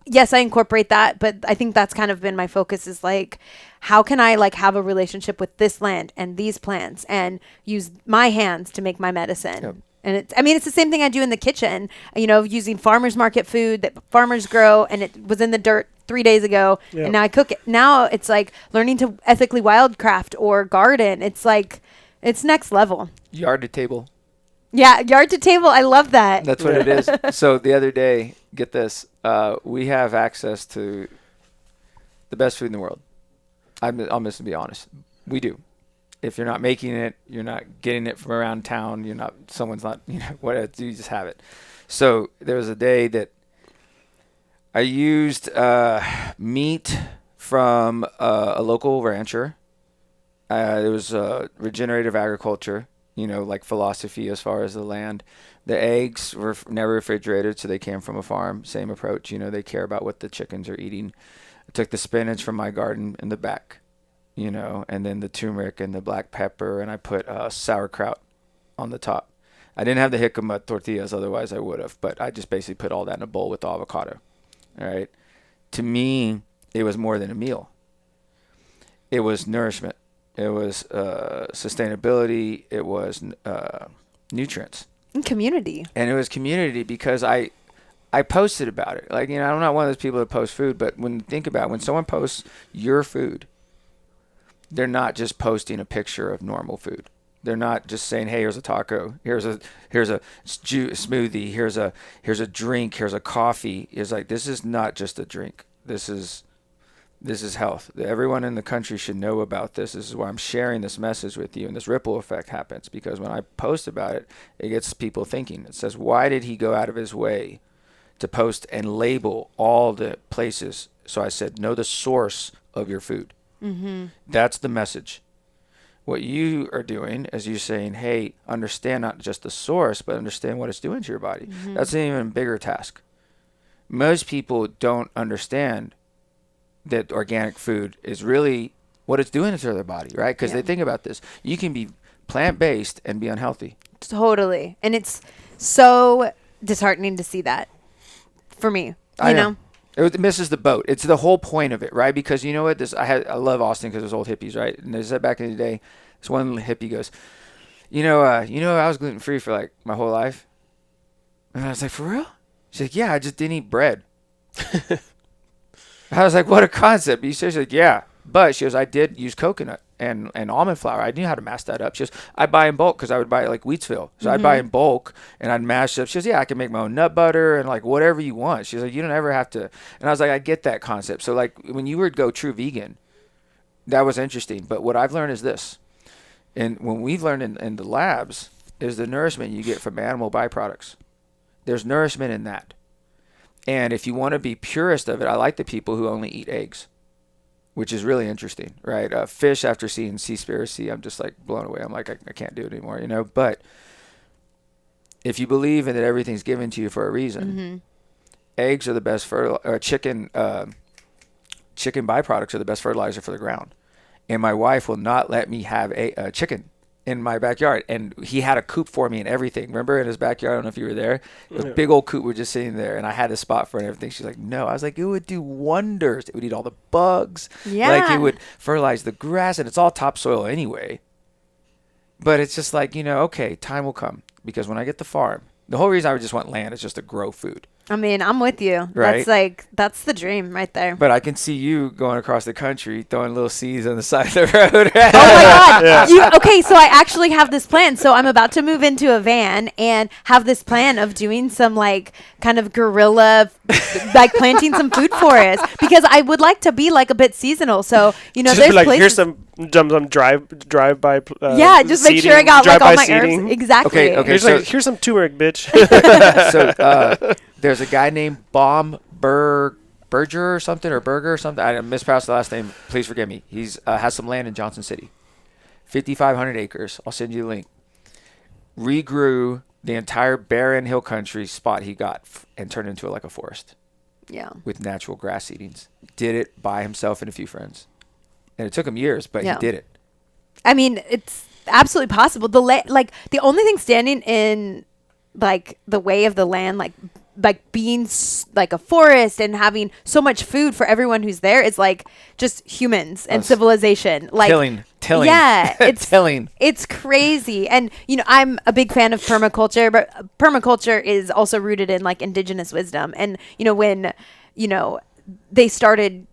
yes, I incorporate that, but I think that's kind of been my focus, is like, how can I like have a relationship with this land and these plants and use my hands to make my medicine? Yep. And it's the same thing I do in the kitchen, using farmers market food that farmers grow, and it was in the dirt 3 days ago, and now I cook it. Now it's like learning to ethically wildcraft or garden. It's like, it's next level. Yard to table. Yeah, yard to table. I love that. That's what it is. So the other day, get this, we have access to the best food in the world. I'm just to be honest. We do. If you're not making it, you're not getting it from around town. Someone's not, what, you just have it. So there was a day that I used meat from a local rancher. It was regenerative agriculture, like philosophy as far as the land. The eggs were never refrigerated, so they came from a farm. Same approach, they care about what the chickens are eating. I took the spinach from my garden in the back, and then the turmeric and the black pepper, and I put sauerkraut on the top. I didn't have the jicama tortillas, otherwise I would have, but I just basically put all that in a bowl with avocado. All right. To me, it was more than a meal. It was nourishment. It was sustainability. It was nutrients. And community. And it was community because I posted about it. Like, I'm not one of those people that post food, but when you think about it, when someone posts your food, they're not just posting a picture of normal food. They're not just saying, "Hey, here's a taco. Here's a smoothie. Here's a drink. Here's a coffee." It's like, this is not just a drink. This is health. Everyone in the country should know about this. This is why I'm sharing this message with you, and this ripple effect happens because when I post about it, it gets people thinking. It says, "Why did he go out of his way to post and label all the places?" So I said, "Know the source of your food." Mm-hmm. That's the message. What you are doing is you're saying, hey, understand not just the source, but understand what it's doing to your body. Mm-hmm. That's an even bigger task. Most people don't understand that organic food is really what it's doing to their body, right? Because they think about this. You can be plant-based and be unhealthy. Totally. And it's so disheartening to see that for me, I know. It misses the boat. It's the whole point of it, right? Because you know what? I love Austin because there's old hippies, right? And they said back in the day, this one hippie goes, I was gluten-free for like my whole life. And I was like, for real? She's like, yeah, I just didn't eat bread. I was like, what a concept. She's like, yeah. But she goes, I did use coconut and almond flour. I knew how to mash that up. She goes, I buy in bulk because I would buy it like Wheatsville. So I'd buy in bulk and I'd mash it up. She goes, yeah, I can make my own nut butter and like whatever you want. She's like, you don't ever have to. And I was like, I get that concept. So like when you would go true vegan, that was interesting. But what I've learned is this. And when we've learned in the labs is the nourishment you get from animal byproducts. There's nourishment in that. And if you want to be purist of it, I like the people who only eat eggs. which is really interesting, right? Fish, after seeing Seaspiracy, I'm just like blown away. I'm like, I can't do it anymore, But if you believe in that everything's given to you for a reason, eggs are the best chicken byproducts are the best fertilizer for the ground. And my wife will not let me have a chicken in my backyard. And he had a coop for me and everything. Remember in his backyard? I don't know if you were there. The big old coop was just sitting there, and I had a spot for it and everything. She's like, no. I was like, it would do wonders. It would eat all the bugs. Yeah. Like, it would fertilize the grass, and it's all topsoil anyway. But it's just like, okay, time will come. Because when I get the farm, the whole reason I would just want land is just to grow food. I mean, I'm with you. Right? That's the dream right there. But I can see you going across the country, throwing little seeds on the side of the road. Oh my God. Okay, so I actually have this plan. So I'm about to move into a van and have this plan of doing some like kind of guerrilla, like planting some food forests, because I would like to be like a bit seasonal. So, just there's like, places. here's some drive by. Yeah, just make sure I got like all my herbs. Exactly. Okay. Here's some turmeric, bitch. So there's a guy named Berger or something, or Berger or something. I mispronounced the last name. Please forgive me. He's has some land in Johnson City, 5,500 acres. I'll send you the link. Regrew the entire barren hill country spot he got and turned it into like a forest. Yeah. With natural grass seedings. Did it by himself and a few friends, and it took him years, but he did it. I mean, it's absolutely possible. The only thing standing in like the way of the land, like being like a forest and having so much food for everyone who's there, is like just humans and civilization. Like tilling. Yeah, it's tilling. It's crazy. And I'm a big fan of permaculture, but permaculture is also rooted in like indigenous wisdom. And when they started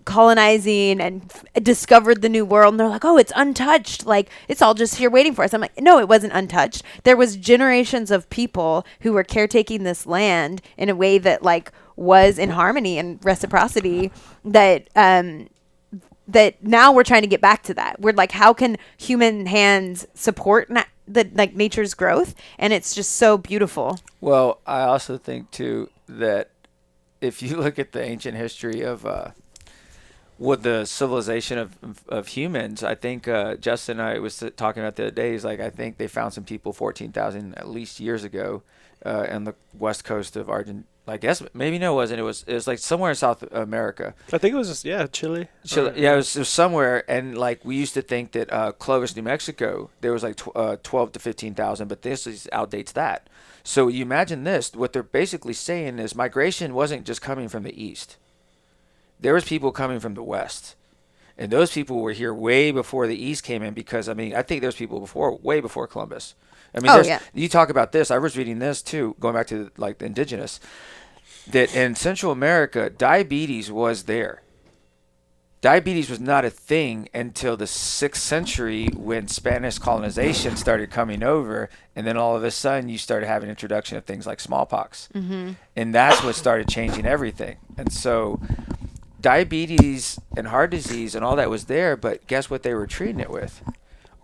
colonizing and discovered the new world, and they're like, oh, it's untouched, like it's all just here waiting for us. I'm like, no, it wasn't untouched. There was generations of people who were caretaking this land in a way that like was in harmony and reciprocity, that that now we're trying to get back to that. We're like, how can human hands support nature's growth? And it's just so beautiful. Well, I also think too that if you look at the ancient history of with the civilization of humans, I think Justin and I was talking about the other day. He's like, I think they found some people 14,000 at least years ago on the west coast of Argentina. I guess maybe no, it wasn't. It was like somewhere in South America. I think it was just Chile. Chile, yeah, it was somewhere. And like we used to think that Clovis, New Mexico, there was like 12 to 15,000, but this outdates that. So you imagine this. What they're basically saying is migration wasn't just coming from the east. There was people coming from the west. And those people were here way before the east came in, because, I mean, I think there's people way before Columbus. I mean, you talk about this. I was reading this, too, going back to, like, the indigenous, that in Central America, diabetes was there. Diabetes was not a thing until the 6th century, when Spanish colonization started coming over, and then all of a sudden you started having introduction of things like smallpox. Mm-hmm. And that's what started changing everything. And so diabetes and heart disease and all that was there, but guess what they were treating it with?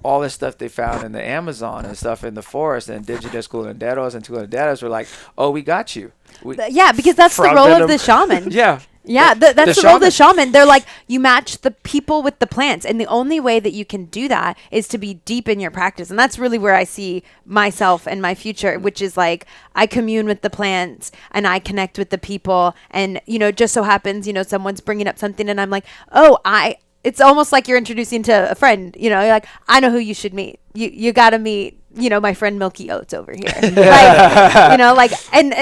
All this stuff they found in the Amazon and stuff in the forest, and indigenous curanderos and curanderas were like, oh, we got you. Because that's the role of the shaman. Yeah, that's the role of the shaman. They're like, you match the people with the plants, and the only way that you can do that is to be deep in your practice. And that's really where I see myself and my future, which is like, I commune with the plants and I connect with the people. And it just so happens, someone's bringing up something and I'm like, it's almost like you're introducing to a friend. You're like, I know who you should meet. You got to meet, my friend Milky Oats over here. and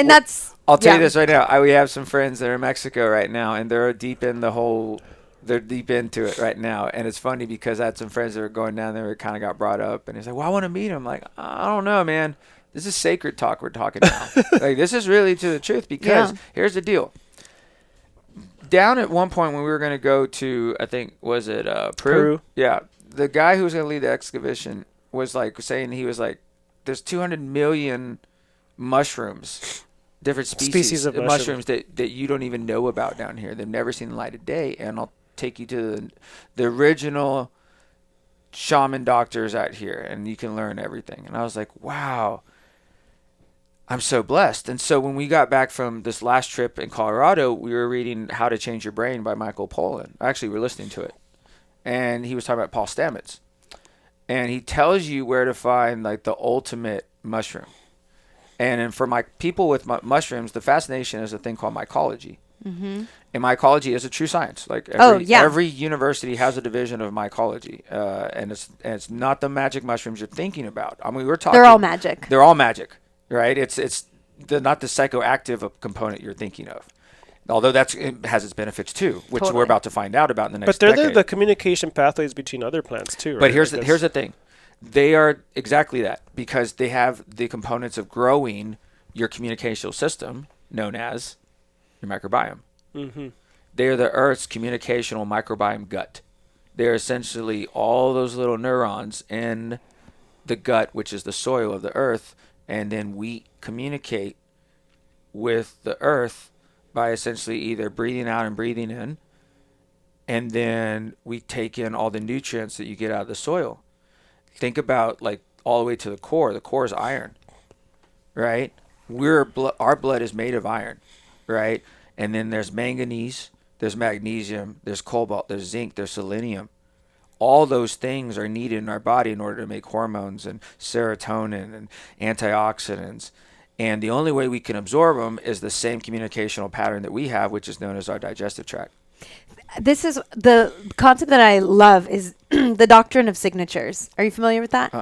that's. I'll tell you this right now. We have some friends that are in Mexico right now, and they're deep into it right now. And it's funny because I had some friends that were going down there that kind of got brought up, and he's like, well, I want to meet him. I'm like, I don't know, man. This is sacred talk we're talking now. Like, this is really to the truth, because here's the deal. Down at one point when we were going to go to, I think, was it Peru? Yeah. The guy who was going to lead the excavation was like saying, he was like, there's 200 million mushrooms, different species of mushrooms that you don't even know about down here. They've never seen the light of day. And I'll take you to the original shaman doctors out here, and you can learn everything. And I was like, wow. I'm so blessed. And so when we got back from this last trip in Colorado, we were reading How to Change Your Brain by Michael Pollan. Actually, we were listening to it. And he was talking about Paul Stamets. And he tells you where to find like the ultimate mushroom. And for my people with mushrooms, the fascination is a thing called mycology. Mm-hmm. And mycology is a true science. Like every university has a division of mycology, and it's not the magic mushrooms you're thinking about. I mean, we're talking. They're all magic. They're all magic, right? It's not the psychoactive component you're thinking of. Although it has its benefits too, which we're about to find out about in the next decade. But they're the communication pathways between other plants too, right? But here's the thing. They are exactly that, because they have the components of growing your communicational system, known as your microbiome. Mm-hmm. They are the Earth's communicational microbiome gut. They're essentially all those little neurons in the gut, which is the soil of the Earth, and then we communicate with the Earth by essentially either breathing out and breathing in, and then we take in all the nutrients that you get out of the soil. Think about like all the way to the core. The core is iron, right? Our blood is made of iron, right? And then there's manganese, there's magnesium, there's cobalt, there's zinc, there's selenium. All those things are needed in our body in order to make hormones and serotonin and antioxidants. And the only way we can absorb them is the same communicational pattern that we have, which is known as our digestive tract. This is the concept that I love is the doctrine of signatures. Are you familiar with that?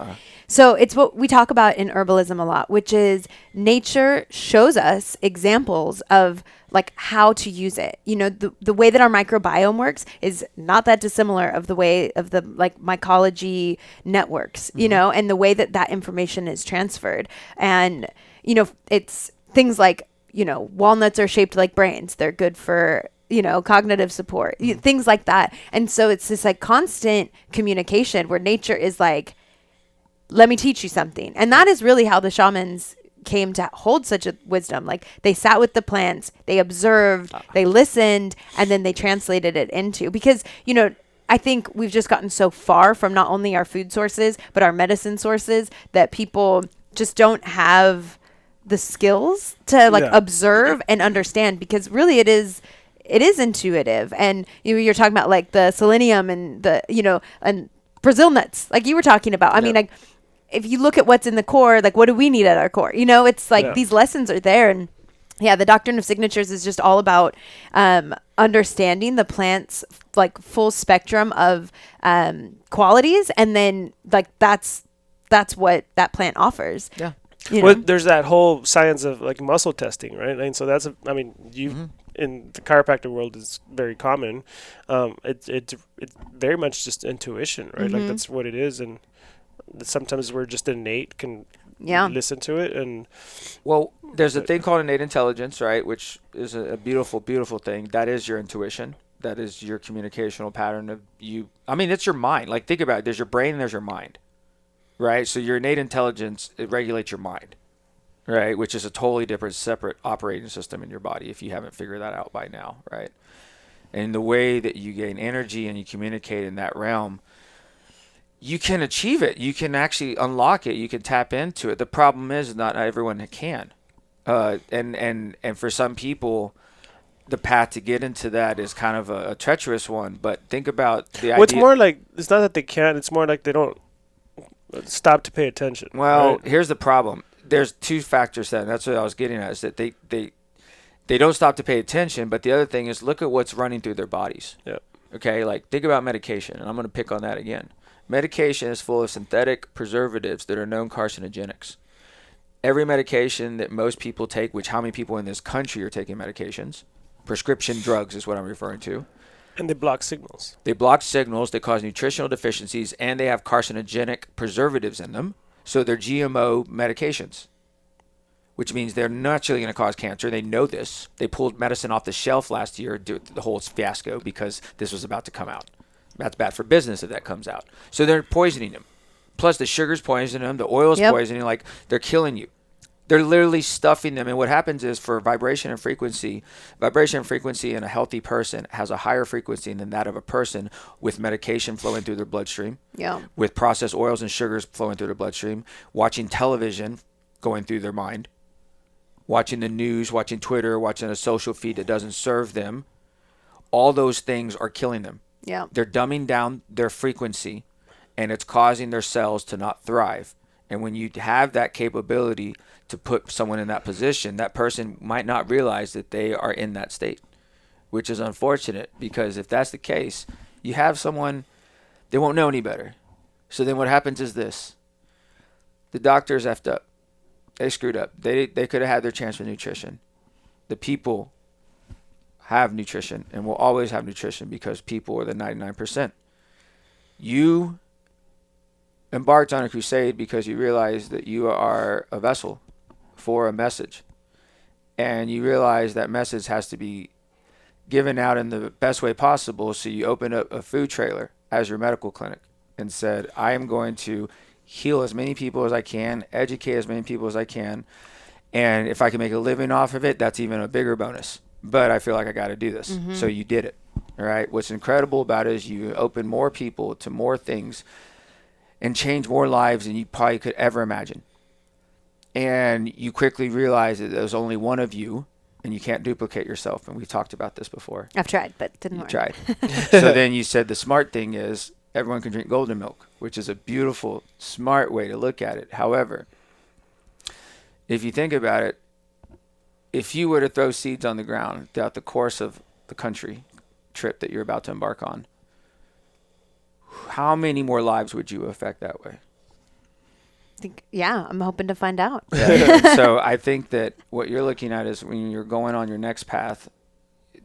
So it's what we talk about in herbalism a lot, which is nature shows us examples of like how to use it. You know, the way that our microbiome works is not that dissimilar of the way of the like mycology networks, mm-hmm. you know, and the way that information is transferred. And, you know, it's things like, you know, walnuts are shaped like brains. They're good for, you know, cognitive support, things like that. And so it's this like constant communication where nature is like, let me teach you something. And that is really how the shamans came to hold such a wisdom. Like they sat with the plants, they observed, they listened, and then they translated it into, because, you know, I think we've just gotten so far from not only our food sources, but our medicine sources that people just don't have the skills to like observe and understand, because really it is intuitive. And you're talking about like the selenium and the, you know, and Brazil nuts, like you were talking about. I mean, like if you look at what's in the core, like what do we need at our core? You know, it's like these lessons are there. And the doctrine of signatures is just all about understanding the plant's like full spectrum of qualities. And then like that's what that plant offers. Yeah. Well, there's that whole science of like muscle testing, right? And so that's, in the chiropractic world is very common. It's very much just intuition, right? Mm-hmm. Like that's what it is. And sometimes we're just innate, can listen to it. And well, there's a thing called innate intelligence, right? Which is a beautiful, beautiful thing. That is your intuition. That is your communicational pattern of you. I mean, it's your mind. Like think about it. There's your brain and there's your mind. Right, so your innate intelligence, it regulates your mind, right, which is a totally different, separate operating system in your body if you haven't figured that out by now, right? And the way that you gain energy and you communicate in that realm, you can achieve it. You can actually unlock it. You can tap into it. The problem is not everyone can, and for some people, the path to get into that is kind of a treacherous one. But think about the idea. It's more like it's not that they can't. It's more like they don't stop to pay attention. Well, here's the problem. There's two factors then. That's what I was getting at, is that they don't stop to pay attention, but the other thing is look at what's running through their bodies. Yeah. Okay, like think about medication, and I'm going to pick on that again. Medication is full of synthetic preservatives that are known carcinogenics. Every medication that most people take, which how many people in this country are taking medications? Prescription drugs is what I'm referring to. And they block signals. They block signals. They cause nutritional deficiencies, and they have carcinogenic preservatives in them. So they're GMO medications, which means they're naturally going to cause cancer. They know this. They pulled medicine off the shelf last year, the whole fiasco, because this was about to come out. That's bad for business if that comes out. So they're poisoning them. Plus the sugar's poisoning them. The oil's poisoning. Like they're killing you. They're literally stuffing them. And what happens is for vibration and frequency in a healthy person has a higher frequency than that of a person with medication flowing through their bloodstream, with processed oils and sugars flowing through their bloodstream, watching television going through their mind, watching the news, watching Twitter, watching a social feed that doesn't serve them, all those things are killing them. Yeah. They're dumbing down their frequency, and it's causing their cells to not thrive. And when you have that capability to put someone in that position, that person might not realize that they are in that state, which is unfortunate, because if that's the case, you have someone, they won't know any better. So then what happens is this. The doctors effed up. They screwed up. They could have had their chance with nutrition. The people have nutrition and will always have nutrition because people are the 99%. You embarked on a crusade because you realized that you are a vessel for a message. And you realize that message has to be given out in the best way possible. So you opened up a food trailer as your medical clinic and said, I am going to heal as many people as I can, educate as many people as I can. And if I can make a living off of it, that's even a bigger bonus. But I feel like I got to do this. Mm-hmm. So you did it. All right. What's incredible about it is you open more people to more things and change more lives than you probably could ever imagine. And you quickly realize that there's only one of you and you can't duplicate yourself. And we talked about this before. I've tried, but didn't work. Tried. So then you said the smart thing is everyone can drink golden milk, which is a beautiful, smart way to look at it. However, if you think about it, if you were to throw seeds on the ground throughout the course of the country trip that you're about to embark on, how many more lives would you affect that way? I'm hoping to find out. Yeah. So I think that what you're looking at is when you're going on your next path,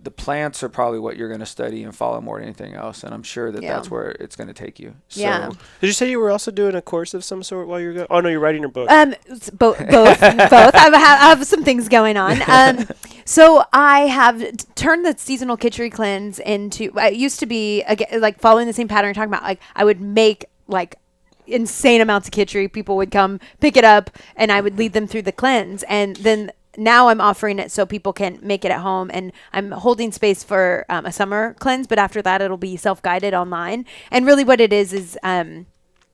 the plants are probably what you're going to study and follow more than anything else. And I'm sure that that's where it's going to take you. So, Did you say you were also doing a course of some sort while you were going? Oh, no, you're writing your book. Both. I have some things going on. So I have turned the seasonal kitchery cleanse into, it used to be like following the same pattern you're talking about. Like I would make like insane amounts of kitchery. People would come pick it up and I would lead them through the cleanse. And then now I'm offering it so people can make it at home, and I'm holding space for a summer cleanse, but after that it'll be self-guided online. And really what it is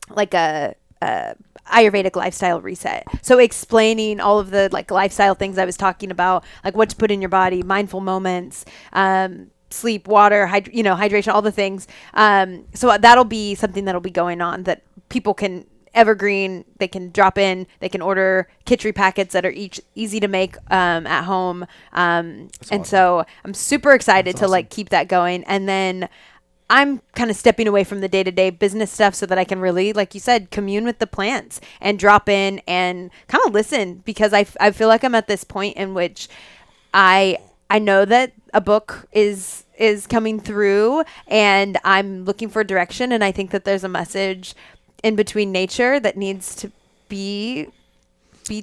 like a Ayurvedic lifestyle reset. So explaining all of the like lifestyle things I was talking about, like what to put in your body, mindful moments, sleep, water, hydration, all the things. So that'll be something that'll be going on that people can evergreen. They can drop in. They can order kitchery packets that are easy to make at home. And awesome. So I'm super excited to like keep that going. And then I'm kind of stepping away from the day-to-day business stuff so that I can really, like you said, commune with the plants and drop in and kind of listen, because I feel like I'm at this point in which I know that a book is coming through and I'm looking for direction. And I think that there's a message in between nature that needs to be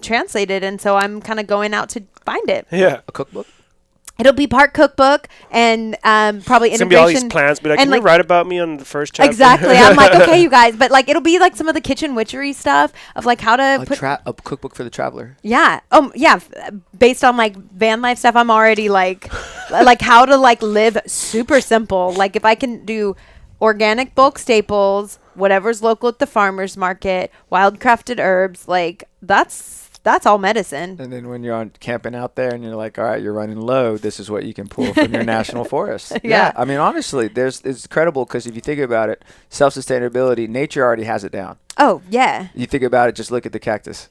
translated, and so I'm kind of going out to find it. Yeah, a cookbook. It'll be part cookbook and probably it's integration. It's gonna be all these plans, but can you write about me on the first chapter? Exactly. I'm like, okay, you guys, but like it'll be like some of the kitchen witchery stuff of like how to put a cookbook for the traveler. Yeah. Yeah. Based on like van life stuff, I'm already like like how to like live super simple. Like if I can do organic bulk staples, whatever's local at the farmer's market, wild crafted herbs, like that's all medicine. And then when you're on camping out there and you're like, all right, you're running low, this is what you can pull from your national forest. Yeah. I mean, honestly, it's credible, because if you think about it, self-sustainability, nature already has it down. Oh, yeah. You think about it, just look at the cactus.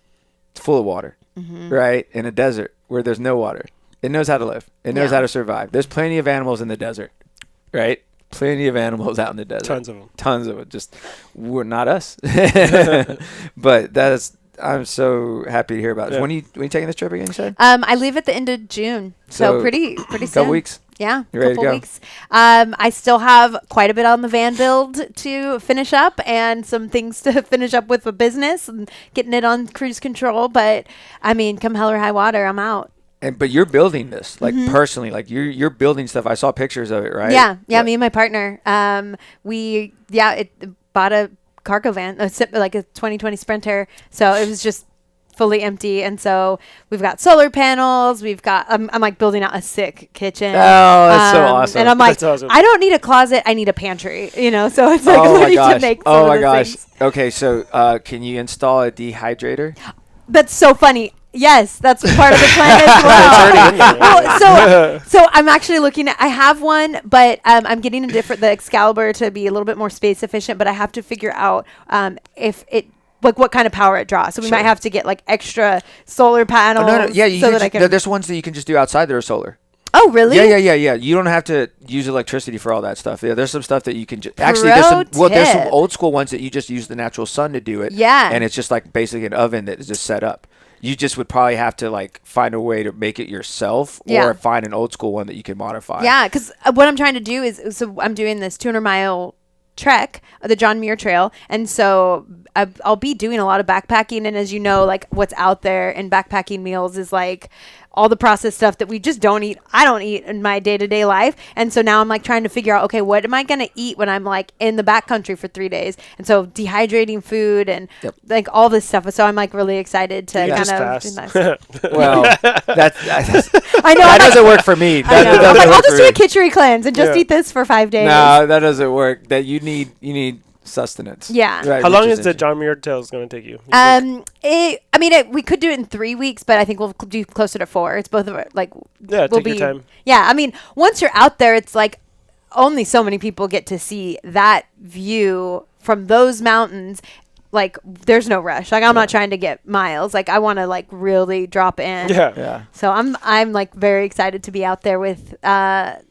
It's full of water, right? In a desert where there's no water. It knows how to live. It knows how to survive. There's plenty of animals in the desert, right? Plenty of animals out in the desert. Tons of them. Just we're not us. But I'm so happy to hear about this. Yeah. When are you taking this trip again, you said? I leave at the end of June. So pretty soon. Couple weeks. Yeah. You ready to go? Weeks. I still have quite a bit on the van build to finish up and some things to finish up with the business and getting it on cruise control. But I mean, come hell or high water, I'm out. But you're building this, like personally, like you're building stuff. I saw pictures of it, right? Yeah. Me and my partner. We bought a cargo van, like a 2020 Sprinter. So it was just fully empty, and so we've got solar panels. We've got I'm like building out a sick kitchen. Oh, that's so awesome! And I'm like, awesome. I don't need a closet. I need a pantry. So it's like learning to make. Some of the things. Okay, so can you install a dehydrator? That's so funny. Yes, that's part of the plan as well. So I'm actually looking at, I have one, but I'm getting the Excalibur to be a little bit more space efficient, but I have to figure out if it, like what kind of power it draws. So we might have to get like extra solar panels. No. Yeah, there's ones that you can just do outside that are solar. Oh, really? Yeah. You don't have to use electricity for all that stuff. Yeah, there's some stuff that you can actually. There's some old school ones that you just use the natural sun to do it. Yeah. And it's just like basically an oven that is just set up. You just would probably have to like find a way to make it yourself, or find an old school one that you can modify. Yeah, because what I'm trying to do is, so I'm doing this 200-mile trek, the John Muir Trail, and so I'll be doing a lot of backpacking. And as you know, like what's out there in backpacking meals is like all the processed stuff that we just don't eat. I don't eat in my day-to-day life. And so now I'm like trying to figure out, okay, what am I going to eat when I'm like in the backcountry for 3 days? And so dehydrating food and like all this stuff. So I'm like really excited to kind of do that. Well, I know that doesn't work for me. I'm like, I'll just do a kitchery cleanse and just eat this for 5 days. No, that doesn't work. That you need sustenance. Yeah. Right, how long is the John Muir Trail going to take you? We could do it in 3 weeks, but I think we'll do closer to 4. It's both of it. Like, take your time. Yeah. I mean, once you're out there, it's like only so many people get to see that view from those mountains. Like, there's no rush. Like, I'm not trying to get miles. Like, I want to like really drop in. Yeah. So I'm like very excited to be out there with kind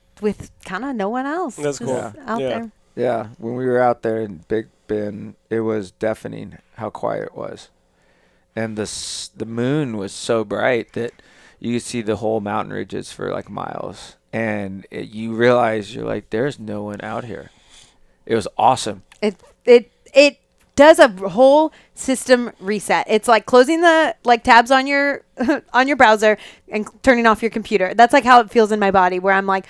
of no one else. That's cool. Out there. Yeah, when we were out there in Big Bend, it was deafening how quiet it was. And the moon was so bright that you could see the whole mountain ridges for like miles. And you realize you're like, there's no one out here. It was awesome. It does a whole system reset. It's like closing the like tabs on your on your browser and turning off your computer. That's like how it feels in my body, where I'm like,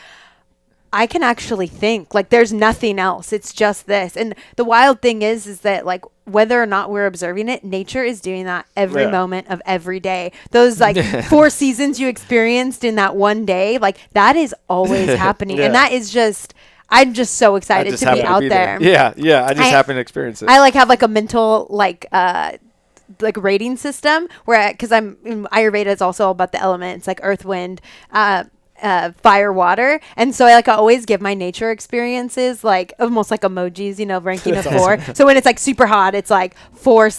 I can actually think. Like, there's nothing else. It's just this. And the wild thing is that like whether or not we're observing it, nature is doing that every moment of every day. Those like 4 seasons you experienced in that one day, like that is always happening. And that is just, I'm just so excited to be out there. Yeah. I just happen to experience it. I like have like a mental like rating system where, because Ayurveda is also all about the elements like earth, wind, fire, water, and so I always give my nature experiences like almost like emojis, ranking of 4. Awesome. So when it's like super hot, it's like 4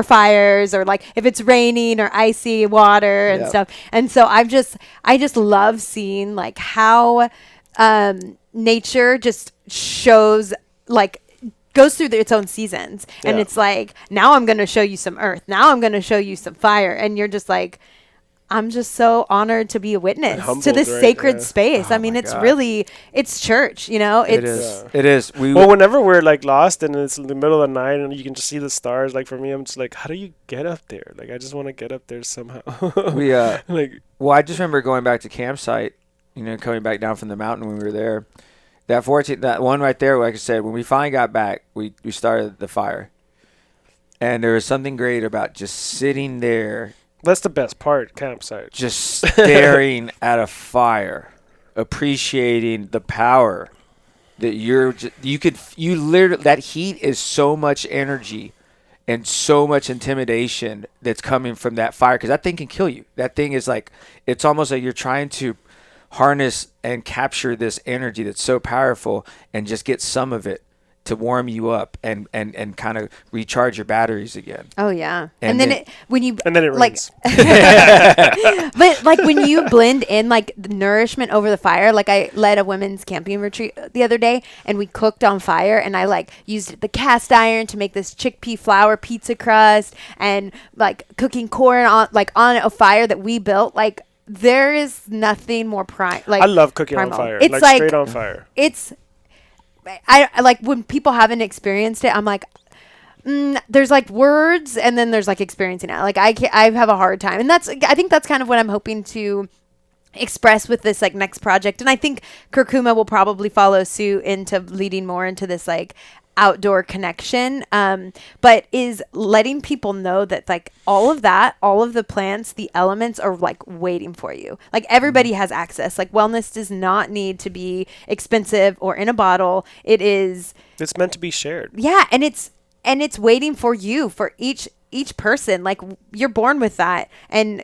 fires, or like if it's raining or icy water and stuff. And so I just love seeing like how nature just shows like goes through its own seasons, and it's like, now I'm going to show you some earth, now I'm going to show you some fire, and you're just like, I'm just so honored to be a witness to this sacred space. I mean, it's really, it's church, It is. Whenever we're like lost and it's in the middle of the night and you can just see the stars, like for me, I'm just like, how do you get up there? Like, I just want to get up there somehow. I just remember going back to campsite, coming back down from the mountain when we were there. That one right there, like I said, when we finally got back, we started the fire. And there was something great about just sitting there. That's the best part, campsite. Just staring at a fire, appreciating the power that you literally, that heat is so much energy and so much intimidation that's coming from that fire, because that thing can kill you. That thing is like, it's almost like you're trying to harness and capture this energy that's so powerful and just get some of it to warm you up and kind of recharge your batteries again. Oh yeah. And then it rains. But like when you blend in like the nourishment over the fire, like I led a women's camping retreat the other day and we cooked on fire, and I like used the cast iron to make this chickpea flour pizza crust, and like cooking corn on a fire that we built. Like, there is nothing more I love cooking on fire. It's like straight on fire. I like when people haven't experienced it, I'm like, there's like words, and then there's like experiencing it. Like I have a hard time, and I think that's kind of what I'm hoping to express with this like next project. And I think Curcuma will probably follow suit into leading more into this like outdoor connection, but is letting people know that like all of the plants, the elements are like waiting for you. Like everybody has access. Like wellness does not need to be expensive or in a bottle. It's meant to be shared. Yeah, and it's waiting for you, for each each person, like you're born with that, and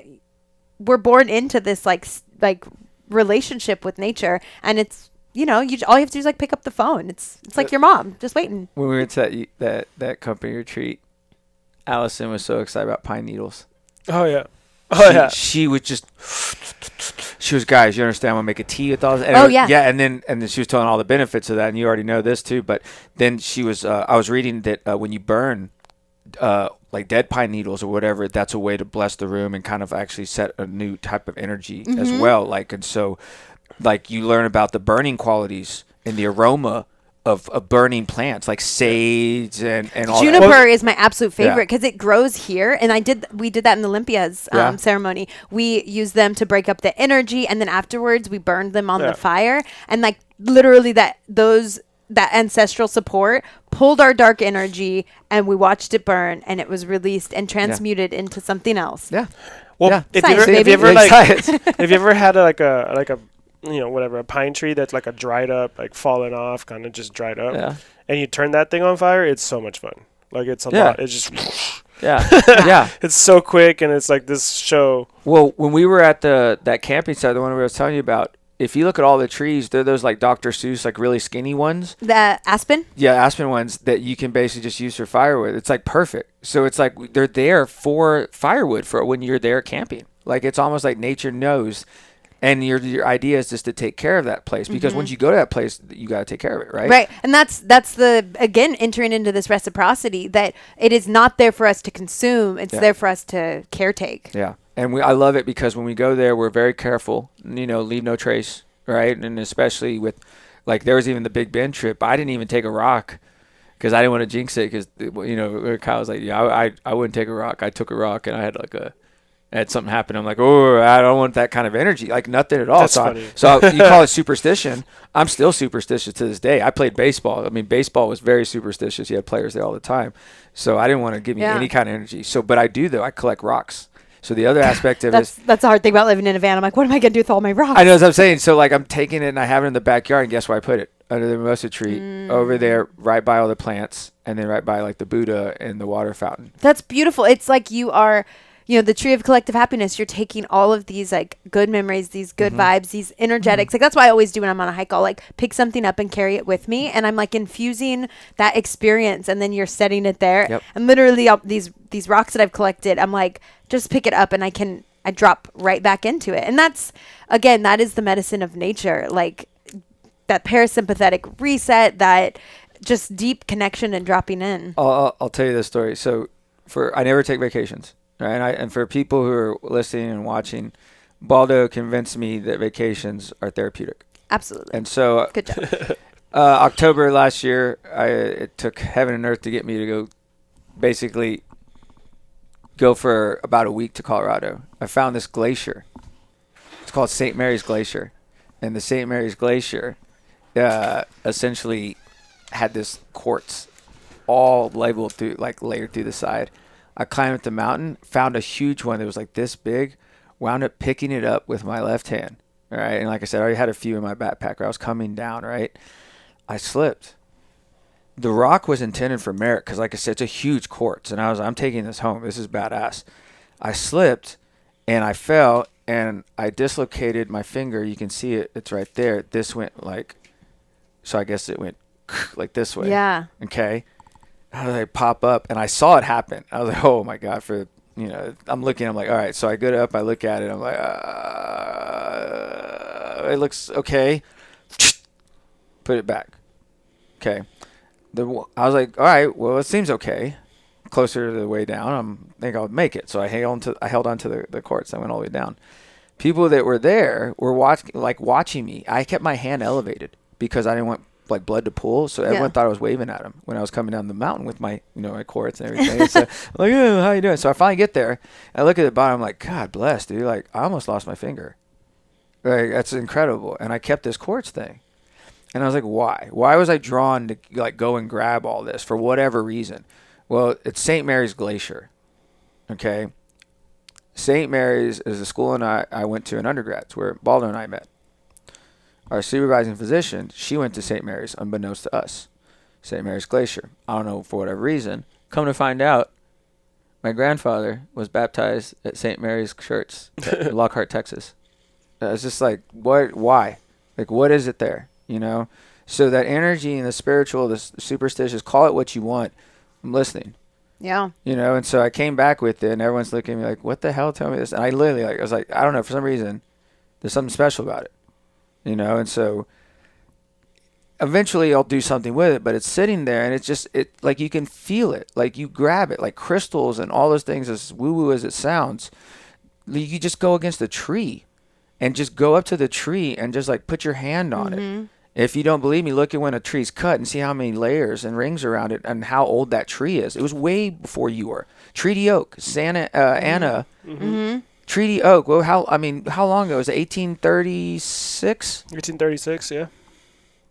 we're born into this like relationship with nature, and it's, you know, all you have to do is like pick up the phone. It's like your mom just waiting. When we went to that company retreat, Allison was so excited about pine needles. Oh yeah. She was just. She was, guys, you understand? I'm gonna make a tea with all this. And and then she was telling all the benefits of that, and you already know this too. But then she was, I was reading that when you burn like dead pine needles or whatever, that's a way to bless the room and kind of actually set a new type of energy as well. Like, and so, like, you learn about the burning qualities and the aroma of burning plants like sage and all Juniper that. is my absolute favorite because it grows here, and we did that in the Olympia's ceremony. We used them to break up the energy, and then afterwards we burned them on the fire, and like literally that ancestral support pulled our dark energy, and we watched it burn, and it was released and transmuted into something else. Yeah. Well, if you ever had a you know, whatever, a pine tree that's like a dried up, like fallen off, kind of just dried up, and you turn that thing on fire, it's so much fun. Like, it's a lot. It's just yeah. It's so quick, and it's like this show. Well, when we were at that camping site, the one I was telling you about, if you look at all the trees, they're those like Dr. Seuss, like really skinny ones. The aspen? Yeah, aspen ones that you can basically just use for firewood. It's like perfect. So it's like they're there for firewood for when you're there camping. Like, it's almost like nature knows. And your idea is just to take care of that place, because once you go to that place, you got to take care of it, right? Right. And that's again, entering into this reciprocity that it is not there for us to consume. It's there for us to caretake. Yeah. And I love it because when we go there, we're very careful, you know, leave no trace, right? And especially with, like, there was even the Big Bend trip. I didn't even take a rock because I didn't want to jinx it because, you know, Kyle was like, yeah, I wouldn't take a rock. I took a rock and I had had something happen. I'm like, oh, I don't want that kind of energy. Like, nothing at all. That's funny. So you call it superstition. I'm still superstitious to this day. I played baseball. I mean, baseball was very superstitious. You had players there all the time. So I didn't want to give me any kind of energy. So, but I do, though. I collect rocks. So the other aspect of that's the hard thing about living in a van. I'm like, what am I going to do with all my rocks? I know what I'm saying. So, like, I'm taking it and I have it in the backyard. And guess where I put it? Under the mimosa tree, over there, right by all the plants, and then right by, like, the Buddha and the water fountain. That's beautiful. It's like you are... You know, the tree of collective happiness, you're taking all of these like good memories, these good vibes, these energetics. Like, that's why I always do when I'm on a hike. I'll like pick something up and carry it with me. And I'm like infusing that experience, and then you're setting it there. Yep. And literally these rocks that I've collected, I'm like, just pick it up and I drop right back into it. And that's, again, that is the medicine of nature. Like that parasympathetic reset, that just deep connection and dropping in. I'll tell you this story. So I never take vacations. Right, and for people who are listening and watching, Baldo convinced me that vacations are therapeutic. Absolutely. And so, good job. October last year, it took heaven and earth to get me to go, basically, go for about a week to Colorado. I found this glacier. It's called St. Mary's Glacier, and the St. Mary's Glacier, essentially, had this quartz, all labeled through, like layered through the side. I climbed up the mountain, found a huge one that was like this big, wound up picking it up with my left hand, all right? And like I said, I already had a few in my backpack where I was coming down, right? I slipped. The rock was intended for merit because, like I said, it's a huge quartz. And I'm taking this home. This is badass. I slipped, and I fell, and I dislocated my finger. You can see it. It's right there. This went like, so I guess it went like this way. Yeah. Okay. I was like, pop up, and I saw it happen. I was like, oh my God, I'm looking, I'm like, all right. So I get up, I look at it, I'm like, it looks okay. Put it back. Okay. I was like, all right, well, it seems okay. Closer to the way down, I think I'll make it. So I held on to the quartz. I went all the way down. People that were there were watching me. I kept my hand elevated because I didn't want like blood to pool, so everyone thought I was waving at him when I was coming down the mountain with my, my quartz and everything. So I'm like, oh, how you doing? So I finally get there, I look at the bottom, I'm like, God bless, dude. Like, I almost lost my finger. Like, that's incredible. And I kept this quartz thing, and I was like, why? Why was I drawn to like go and grab all this for whatever reason? Well, it's St. Mary's Glacier. Okay, St. Mary's is a school and I went to in undergrads where Baldo and I met. Our supervising physician, she went to St. Mary's, unbeknownst to us. St. Mary's Glacier. I don't know, for whatever reason. Come to find out, My grandfather was baptized at St. Mary's Church in Lockhart, Texas. It's just like, what? Why? Like, what is it there? You know? So that energy and the spiritual, the superstitious, call it what you want. I'm listening. Yeah. You know, and so I came back with it, and everyone's looking at me like, what the hell? Tell me this. And I literally, I was like, I don't know, for some reason, there's something special about it. You know, and so eventually I'll do something with it, but it's sitting there, and it's just, like, you can feel it. Like, you grab it, like crystals and all those things, as woo-woo as it sounds. You just go against a tree and just go up to the tree and just, like, put your hand on it. If you don't believe me, look at when a tree's cut and see how many layers and rings around it and how old that tree is. It was way before you were. Treaty Oak, Anna. Treaty Oak. Well, how long ago? Was it 1836? 1836, yeah. Right?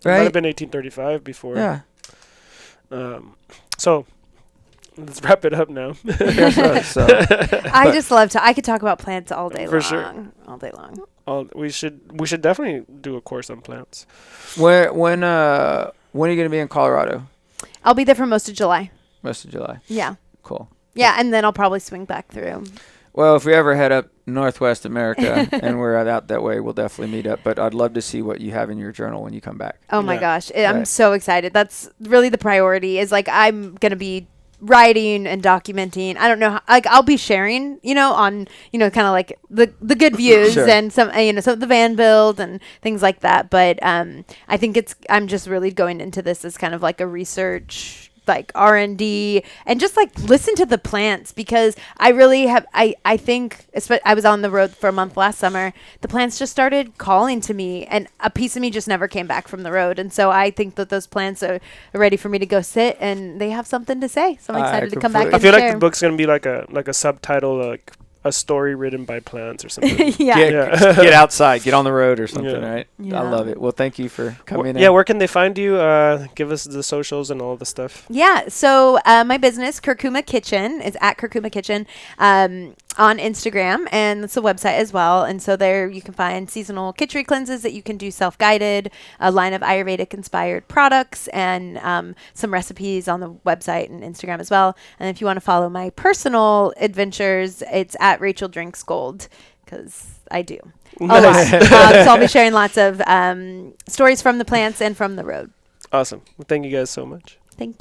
It might have been 1835 before. Yeah. So let's wrap it up now. I just love to. I could talk about plants all day long. For sure. All day long. We should definitely do a course on plants. When are you going to be in Colorado? I'll be there for most of July. Most of July. Yeah. Cool. Yeah, and then I'll probably swing back through. Well, if we ever head up Northwest America and we're out that way, we'll definitely meet up. But I'd love to see what you have in your journal when you come back. Oh my gosh, I'm so excited. That's really the priority. Is like I'm gonna be writing and documenting. I don't know how, like I'll be sharing, on, kind of like the good views Sure. and some, some of the van build and things like that. But I think I'm just really going into this as kind of like a research, like R&D, and just like listen to the plants, because I really have, I think I was on the road for a month last summer. The plants just started calling to me, and a piece of me just never came back from the road. And so I think that those plants are ready for me to go sit, and they have something to say. So I'm excited to come back and I feel share. like the book's going to be like a subtitle, like a story written by plants or something. Get outside, get on the road or something, right? Yeah. I love it. Well, thank you for coming in. Yeah, where can they find you? Give us the socials and all the stuff. Yeah, so my business, Curcuma Kitchen, is at Curcuma Kitchen on Instagram, and it's a website as well. And so there you can find seasonal kitchery cleanses that you can do self-guided, a line of Ayurvedic-inspired products, and some recipes on the website and Instagram as well. And if you want to follow my personal adventures, it's at Rachel Drinks Gold, because I do a lot. So I'll be sharing lots of stories from the plants and from the road. Awesome. Well, thank you guys so much. Thank you.